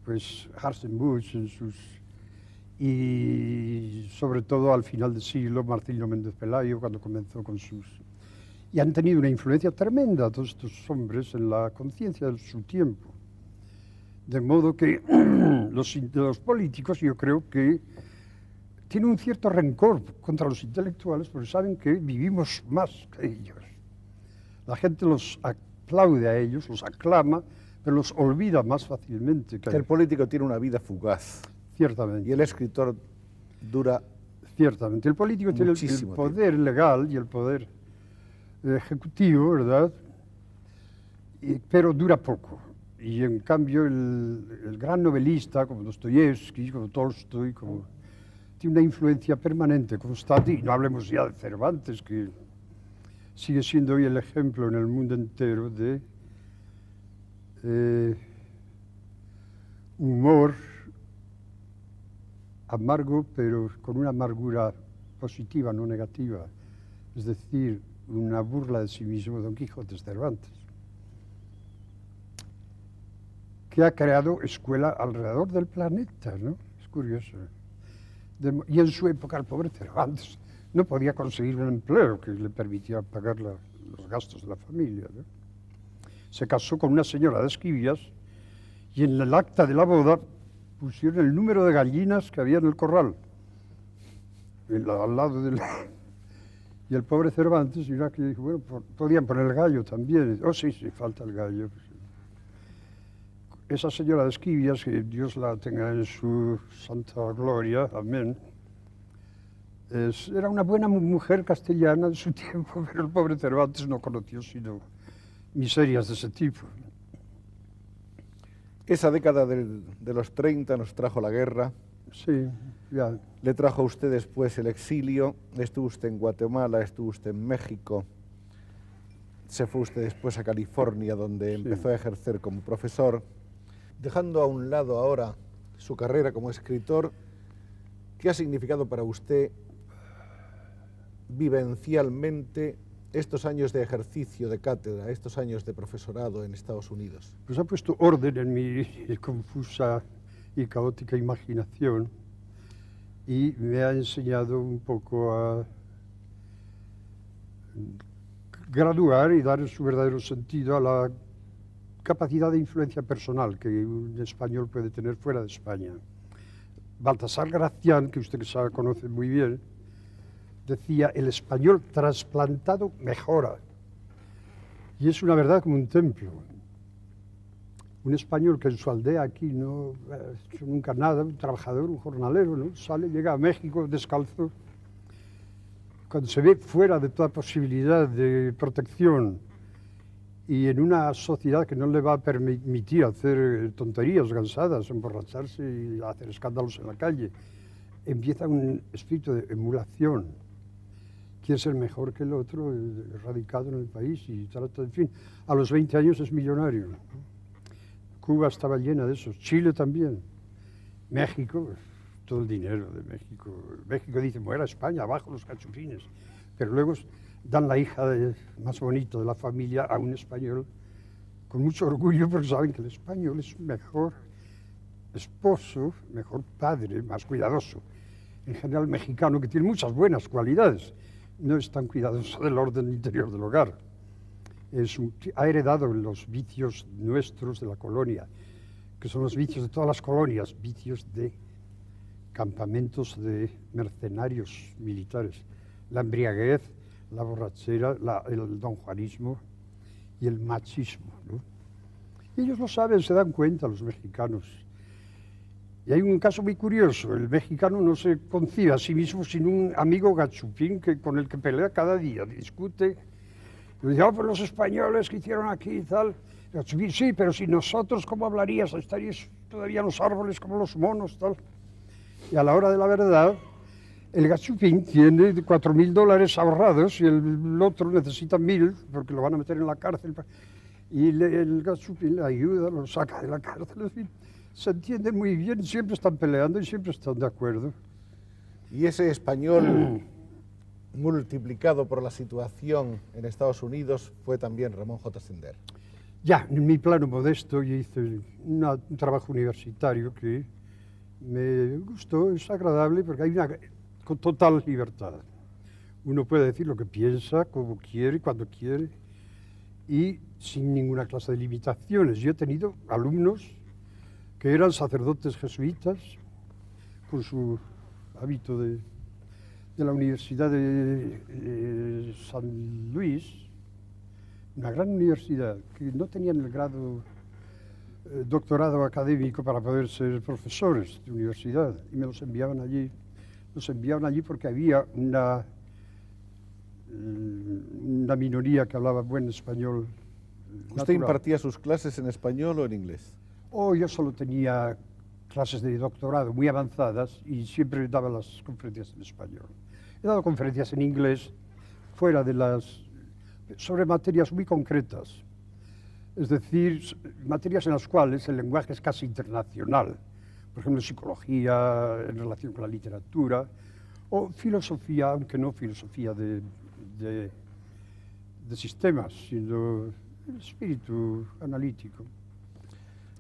pues, Hartzenbusch en sus... Y sobre todo al final del siglo, Marcelino Méndez Pelayo, cuando comenzó con sus... Y han tenido una influencia tremenda todos estos hombres en la conciencia de su tiempo. De modo que los políticos, yo creo que tienen un cierto rencor contra los intelectuales porque saben que vivimos más que ellos. La gente los aplaude a ellos, los aclama, pero los olvida más fácilmente. El político tiene una vida fugaz. Ciertamente. Y el escritor dura... Ciertamente. El político tiene el poder legal y el poder ejecutivo, ¿verdad? Pero dura poco. Y en cambio el gran novelista, como Dostoyevsky, como Tolstoy, tiene una influencia permanente, constante, y no hablemos ya de Cervantes, que sigue siendo hoy el ejemplo en el mundo entero de humor amargo, pero con una amargura positiva, no negativa. Es decir, una burla de sí mismo, Don Quijote de Cervantes, que ha creado escuela alrededor del planeta, ¿no? Es curioso. Y en su época el pobre Cervantes no podía conseguir un empleo que le permitiera pagar los gastos de la familia, ¿no? Se casó con una señora de Esquivias y en el acta de la boda pusieron el número de gallinas que había en el corral, al lado del... Y el pobre Cervantes, mira que dijo, bueno, podían poner el gallo también. Oh, sí, falta el gallo. Esa señora de Esquivias, que Dios la tenga en su santa gloria, amén, era una buena mujer castellana de su tiempo, pero el pobre Cervantes no conoció sino miserias de ese tipo. Esa década de los 30 nos trajo la guerra. Sí, ya. Le trajo a usted después el exilio, estuvo usted en Guatemala, estuvo usted en México, se fue usted después a California, donde empezó a ejercer como profesor. Dejando a un lado ahora su carrera como escritor, ¿qué ha significado para usted vivencialmente estos años de ejercicio de cátedra, estos años de profesorado en Estados Unidos? Pues ha puesto orden en mi confusa y caótica imaginación y me ha enseñado un poco a graduar y dar su verdadero sentido a la capacidad de influencia personal que un español puede tener fuera de España. Baltasar Gracián, que usted conoce muy bien, decía, el español trasplantado mejora. Y es una verdad como un templo. Un español que en su aldea aquí no ha hecho nunca nada, un trabajador, un jornalero, ¿no? Sale, llega a México descalzo. Cuando se ve fuera de toda posibilidad de protección y en una sociedad que no le va a permitir hacer tonterías gansadas, emborracharse y hacer escándalos en la calle, empieza un espíritu de emulación. Quiere ser mejor que el otro, radicado en el país y trata, en fin, a los 20 años es millonario. Cuba estaba llena de esos, Chile también, México, todo el dinero de México. México dice, muera España, abajo los cachufines, pero luego dan la hija más bonita de la familia a un español con mucho orgullo porque saben que el español es un mejor esposo, mejor padre, más cuidadoso. En general el mexicano, que tiene muchas buenas cualidades, no es tan cuidadoso del orden interior del hogar. Ha heredado los vicios nuestros de la colonia, que son los vicios de todas las colonias, vicios de campamentos de mercenarios militares, la embriaguez, la borrachera, el donjuanismo y el machismo, ¿no? Y ellos lo saben, se dan cuenta los mexicanos. Y hay un caso muy curioso, el mexicano no se concibe a sí mismo sin un amigo gachupín con el que pelea cada día, discute. Y dice, pues los españoles que hicieron aquí y tal. Gachupín, sí, pero si nosotros, ¿cómo hablarías? Estaríais todavía en los árboles como los monos, tal. Y a la hora de la verdad, el gachupín tiene $4.000 ahorrados y el otro necesita 1.000 porque lo van a meter en la cárcel. Y el gachupín le ayuda, lo saca de la cárcel, en fin. Se entienden muy bien, siempre están peleando y siempre están de acuerdo. Y ese español multiplicado por la situación en Estados Unidos fue también Ramón J. Sender. Ya, en mi plano modesto, yo hice un trabajo universitario que me gustó, es agradable porque hay una total libertad. Uno puede decir lo que piensa, como quiere, cuando quiere y sin ninguna clase de limitaciones. Yo he tenido alumnos que eran sacerdotes jesuitas con su hábito de la Universidad de San Luis, una gran universidad, que no tenían el grado doctorado académico para poder ser profesores de universidad, y me los enviaban allí. Los enviaban allí porque había una minoría que hablaba buen español. ¿Usted natural. impartía sus clases en español o en inglés? Yo solo tenía clases de doctorado muy avanzadas y siempre daba las conferencias en español. He dado conferencias en inglés fuera de sobre materias muy concretas, es decir, materias en las cuales el lenguaje es casi internacional, por ejemplo, psicología en relación con la literatura, o filosofía, aunque no filosofía de sistemas, sino el espíritu analítico.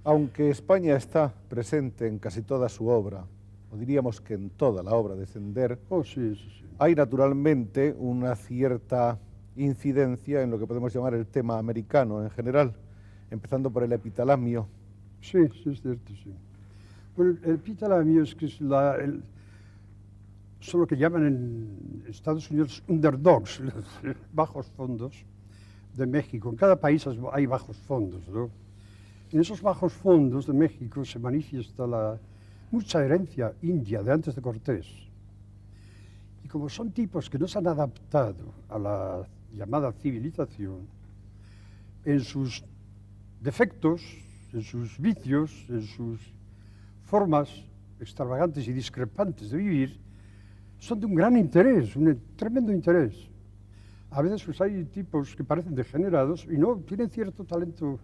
Aunque España está presente en casi toda su obra, o diríamos que en toda la obra de Sender, Oh, sí, sí, sí. hay naturalmente una cierta incidencia en lo que podemos llamar el tema americano en general, empezando por el epitalamio. Sí, sí, es cierto, sí. Bueno, el epitalamio es que es son lo que llaman en Estados Unidos underdogs, los bajos fondos de México. En cada país hay bajos fondos, ¿no? En esos bajos fondos de México se manifiesta mucha herencia india de antes de Cortés. Y como son tipos que no se han adaptado a la llamada civilización, en sus defectos, en sus vicios, en sus formas extravagantes y discrepantes de vivir, son de un gran interés, un tremendo interés. A veces pues, hay tipos que parecen degenerados y no, tienen cierto talento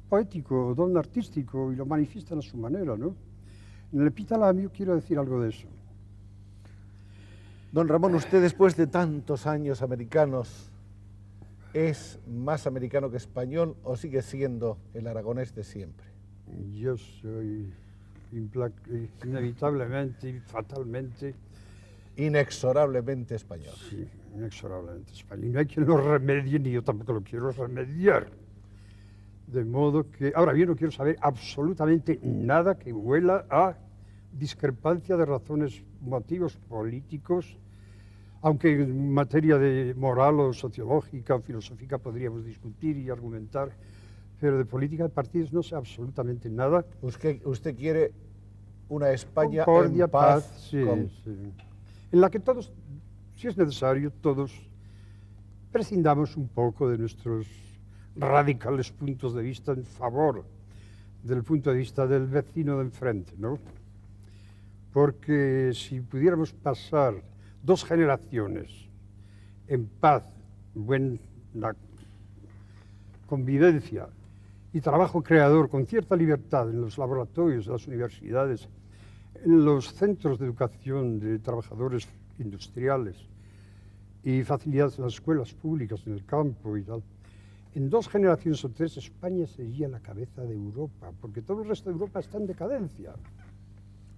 poético, don artístico, y lo manifiestan a su manera, ¿no? En el epitalamio quiero decir algo de eso. Don Ramón, usted después de tantos años americanos, ¿es más americano que español o sigue siendo el aragonés de siempre? Yo soy inevitablemente y fatalmente... Inexorablemente español. Sí, inexorablemente español. Y no hay quien lo remedie, ni yo tampoco lo quiero remediar. De modo que, ahora bien, no quiero saber absolutamente nada que huela a discrepancia de razones, motivos políticos, aunque en materia de moral o sociológica o filosófica podríamos discutir y argumentar, pero de política de partidos no sé absolutamente nada. Usted quiere una España Concordia, en paz, sí, sí. En la que todos, si es necesario, todos prescindamos un poco de nuestros radicales puntos de vista en favor del punto de vista del vecino de enfrente, ¿no? Porque si pudiéramos pasar 2 generaciones en paz, buena convivencia y trabajo creador con cierta libertad en los laboratorios de las universidades, en los centros de educación de trabajadores industriales y facilidades en las escuelas públicas, en el campo y tal, en 2 generaciones o 3 España sería la cabeza de Europa, porque todo el resto de Europa está en decadencia.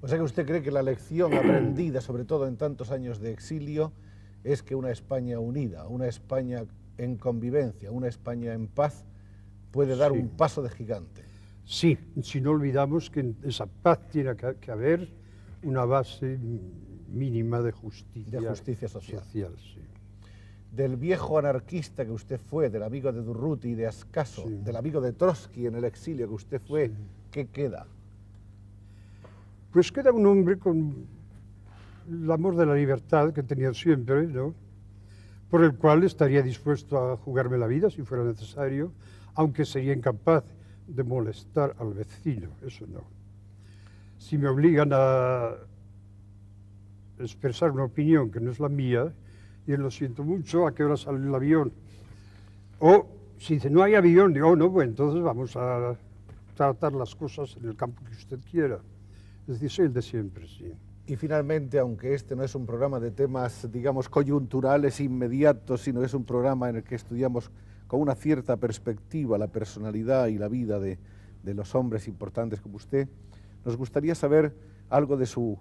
O sea que usted cree que la lección aprendida, sobre todo en tantos años de exilio, es que una España unida, una España en convivencia, una España en paz, puede dar un paso de gigante. Sí, si no olvidamos que en esa paz tiene que haber una base mínima de justicia, social. Sí. Del viejo anarquista que usted fue, del amigo de Durruti y de Ascaso, Sí. del amigo de Trotsky en el exilio que usted fue, Sí. ¿qué queda? Pues queda un hombre con el amor de la libertad que tenía siempre, ¿no? Por el cual estaría dispuesto a jugarme la vida si fuera necesario, aunque sería incapaz de molestar al vecino, eso no. Si me obligan a expresar una opinión que no es la mía, y lo siento mucho, ¿a qué hora sale el avión? O si dice, no hay avión, digo, oh, no, pues entonces vamos a tratar las cosas en el campo que usted quiera. Es decir, soy el de siempre, sí. Y finalmente, aunque este no es un programa de temas, digamos, coyunturales, inmediatos, sino es un programa en el que estudiamos con una cierta perspectiva la personalidad y la vida de los hombres importantes como usted, nos gustaría saber algo de su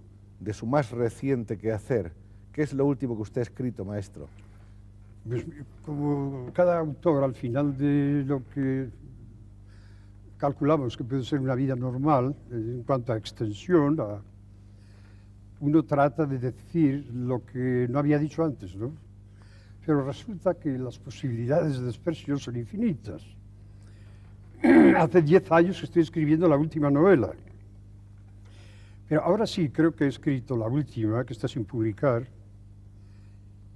más reciente quehacer. ¿Qué es lo último que usted ha escrito, maestro? Pues, como cada autor, al final de lo que calculamos que puede ser una vida normal, en cuanto a extensión, uno trata de decir lo que no había dicho antes, ¿no? Pero resulta que las posibilidades de expresión son infinitas. Hace 10 años que estoy escribiendo la última novela. Pero ahora sí, creo que he escrito la última, que está sin publicar,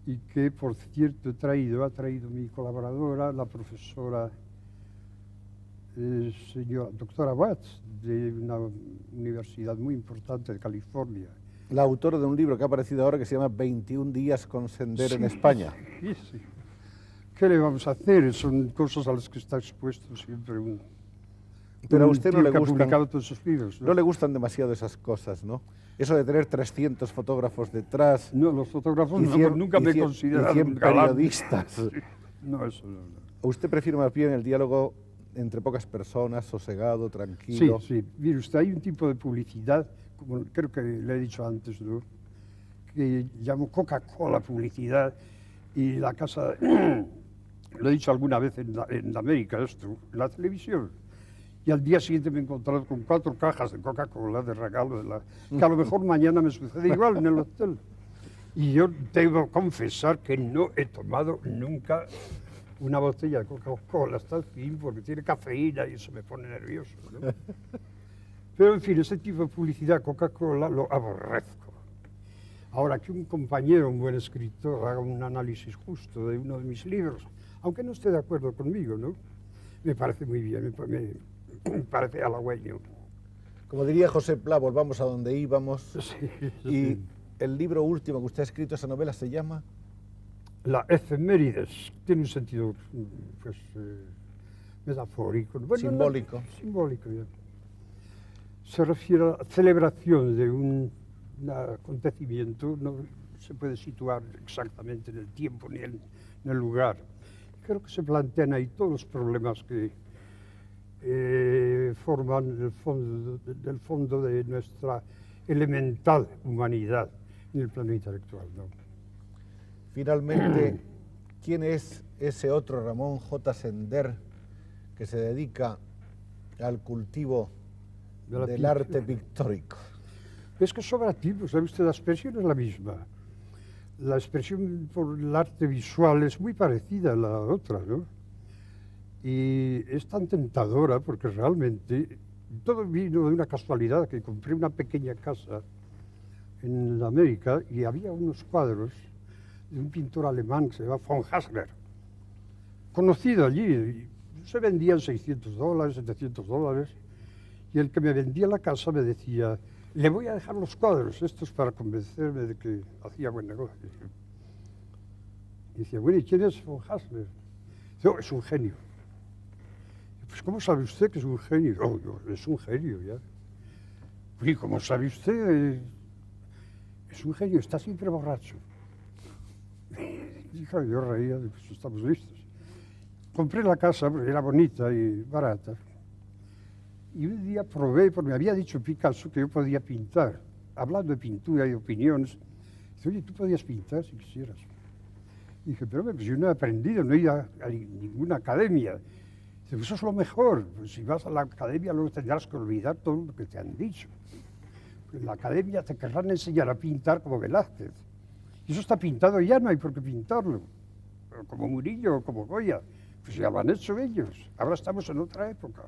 y que, por cierto, ha traído mi colaboradora, la profesora doctora Watts, de una universidad muy importante de California. La autora de un libro que ha aparecido ahora que se llama 21 días con Sender en España. Sí, sí. ¿Qué le vamos a hacer? Son cosas a las que está expuesto siempre un... Pero a usted no le que ha gustan, publicado todos esos libros, ¿no? no le gustan demasiado esas cosas, ¿no? Eso de tener 300 fotógrafos detrás. No, los fotógrafos y 100, nunca me y 100 consideraron 100 galán. periodistas. Sí. No, eso no. ¿O usted prefiere más bien el diálogo entre pocas personas, sosegado, Sí, tranquilo. sí. Mire usted, hay un tipo de publicidad, como creo que le he dicho antes, ¿no?, que llamo Coca-Cola publicidad, y la casa, lo he dicho alguna vez en América esto, en la televisión, y al día siguiente me he encontrado con 4 cajas de Coca-Cola de regalo, que a lo mejor mañana me sucede igual en el hotel. Y yo debo confesar que no he tomado nunca una botella de Coca-Cola hasta el fin, porque tiene cafeína y eso me pone nervioso, ¿no? Pero en fin, ese tipo de publicidad Coca-Cola lo aborrezco. Ahora, que un compañero, un buen escritor, haga un análisis justo de uno de mis libros, aunque no esté de acuerdo conmigo, ¿no?, me parece muy bien, me parece halagüeño. Como diría José Pla, volvamos a donde íbamos. Sí, Y sí. el libro último que usted ha escrito, esa novela, se llama La efemérides tiene un sentido, pues, metafórico, ¿no? Bueno, Simbólico. Simbólico, ya. Se refiere a la celebración de un acontecimiento, no se puede situar exactamente en el tiempo ni en el lugar. Creo que se plantean ahí todos los problemas que forman el fondo de nuestra elemental humanidad en el plano intelectual, ¿no? Finalmente, ¿quién es ese otro Ramón J. Sender que se dedica al cultivo De la del pintura. arte pictórico? Es que sobra tiempo, ¿sabe usted? La expresión es la misma. La expresión por el arte visual es muy parecida a la otra, ¿no? Y es tan tentadora porque realmente todo vino de una casualidad, que compré una pequeña casa en América y había unos cuadros de un pintor alemán que se llama von Hassler, conocido allí, y se vendían $600, $700, y el que me vendía la casa me decía: le voy a dejar los cuadros estos para convencerme de que hacía buen negocio. Y decía: bueno, ¿y quién es von Hassler? Dice: oh, es un genio. Pues, ¿cómo sabe usted que es un genio? Oh, es un genio, ya. ¿Y cómo sabe usted? Es un genio, está siempre borracho. Y claro, yo reía, pues estamos listos. Compré la casa porque era bonita y barata. Y un día probé, porque me había dicho Picasso que yo podía pintar. Hablando de pintura y opiniones, dice: oye, tú podías pintar si quisieras. Y dije: pero pues yo no he aprendido, no he ido a ninguna academia. Dice: pues eso es lo mejor, pues si vas a la academia luego tendrás que olvidar todo lo que te han dicho. En la academia te querrán enseñar a pintar como Velázquez. Y eso está pintado ya, no hay por qué pintarlo. Como Murillo o como Goya, pues ya lo han hecho ellos. Ahora estamos en otra época.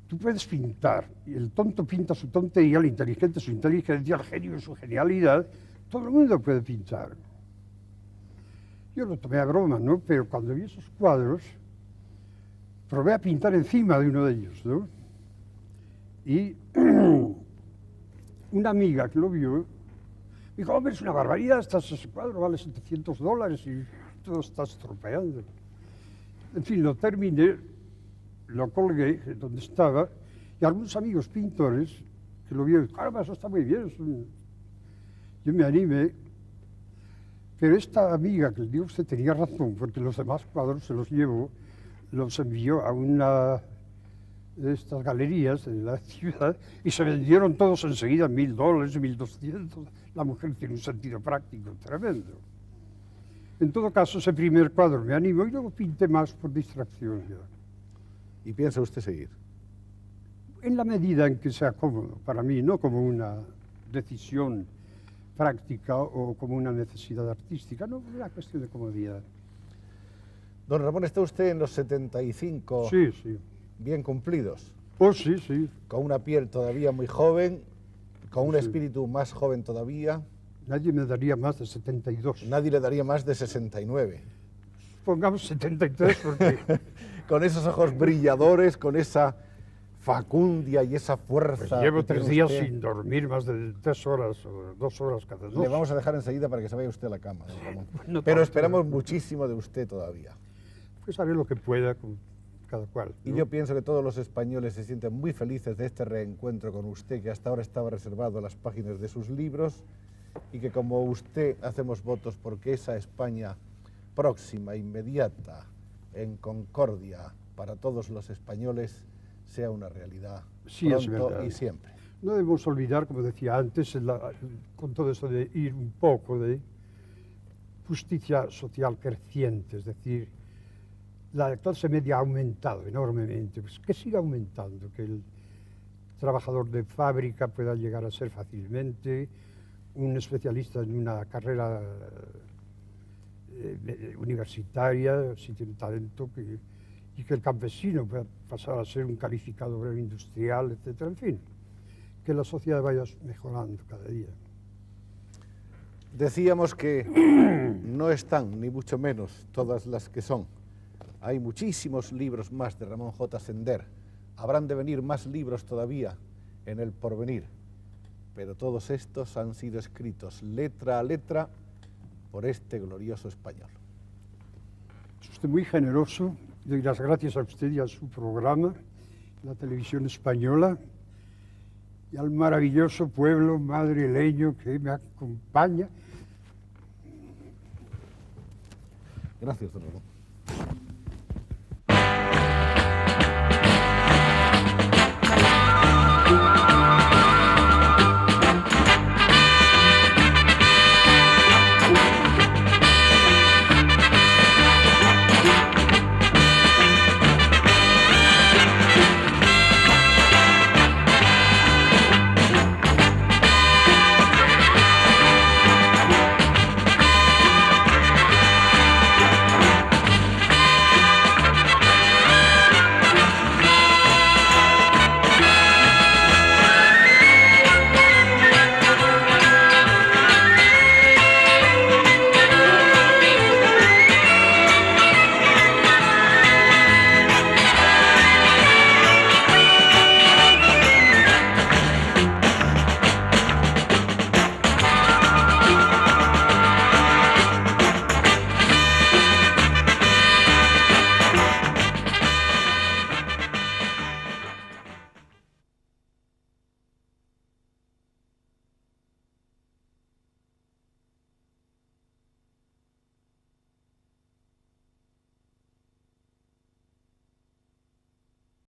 Tú puedes pintar, y el tonto pinta su tontería, el inteligente su inteligencia, el genio su genialidad. Todo el mundo puede pintar. Yo lo tomé a broma, ¿no? Pero cuando vi esos cuadros, probé a pintar encima de uno de ellos, ¿no? Y una amiga que lo vio me dijo: hombre, es una barbaridad, ese cuadro vale $700 y todo está estropeando. En fin, lo terminé, lo colgué donde estaba, y algunos amigos pintores que lo vieron: caramba, eso está muy bien. Yo me animé, pero esta amiga que le digo, usted tenía razón, porque los demás cuadros se los llevó, los envió a una de estas galerías de la ciudad y se vendieron todos enseguida $1.000, $1.200. La mujer tiene un sentido práctico tremendo. En todo caso, ese primer cuadro me animó y luego pinté más por distracción ya. ¿Y piensa usted seguir? En la medida en que sea cómodo para mí, no como una decisión práctica o como una necesidad artística, no, es una cuestión de comodidad. Don Ramón, ¿está usted en los 75 Sí, sí. bien cumplidos? Oh, sí, sí. Con una piel todavía muy joven, con un Sí. espíritu más joven todavía. Nadie me daría más de 72. Nadie le daría más de 69. Pongamos 73 porque Con esos ojos brilladores, con esa facundia y esa fuerza. llevo que tiene 3 días usted. sin dormir más de 3 horas o 2 horas cada Le noche. vamos a dejar enseguida para que se vaya usted a la cama, don Ramón. No Pero tanto, esperamos ¿no? muchísimo de usted todavía. Pues haré lo que pueda con cada cual, Y ¿no? yo pienso que todos los españoles se sienten muy felices de este reencuentro con usted, que hasta ahora estaba reservado a las páginas de sus libros, y que como usted hacemos votos porque esa España próxima, inmediata, en concordia, para todos los españoles sea una realidad Sí, es pronto verdad. y siempre. No debemos olvidar, como decía antes, con todo esto de ir un poco de justicia social creciente, es decir, la clase media ha aumentado enormemente, pues que siga aumentando, que el trabajador de fábrica pueda llegar a ser fácilmente un especialista en una carrera universitaria, si tiene talento, y que el campesino pueda pasar a ser un calificado obrero industrial, etcétera. En fin, que la sociedad vaya mejorando cada día. Decíamos que no están, ni mucho menos, todas las que son. Hay muchísimos libros más de Ramón J. Sender. Habrán de venir más libros todavía en el porvenir. Pero todos estos han sido escritos letra a letra por este glorioso español. Es usted muy generoso. Doy las gracias a usted y a su programa, la televisión española, y al maravilloso pueblo madrileño que me acompaña. Gracias, don Ramón.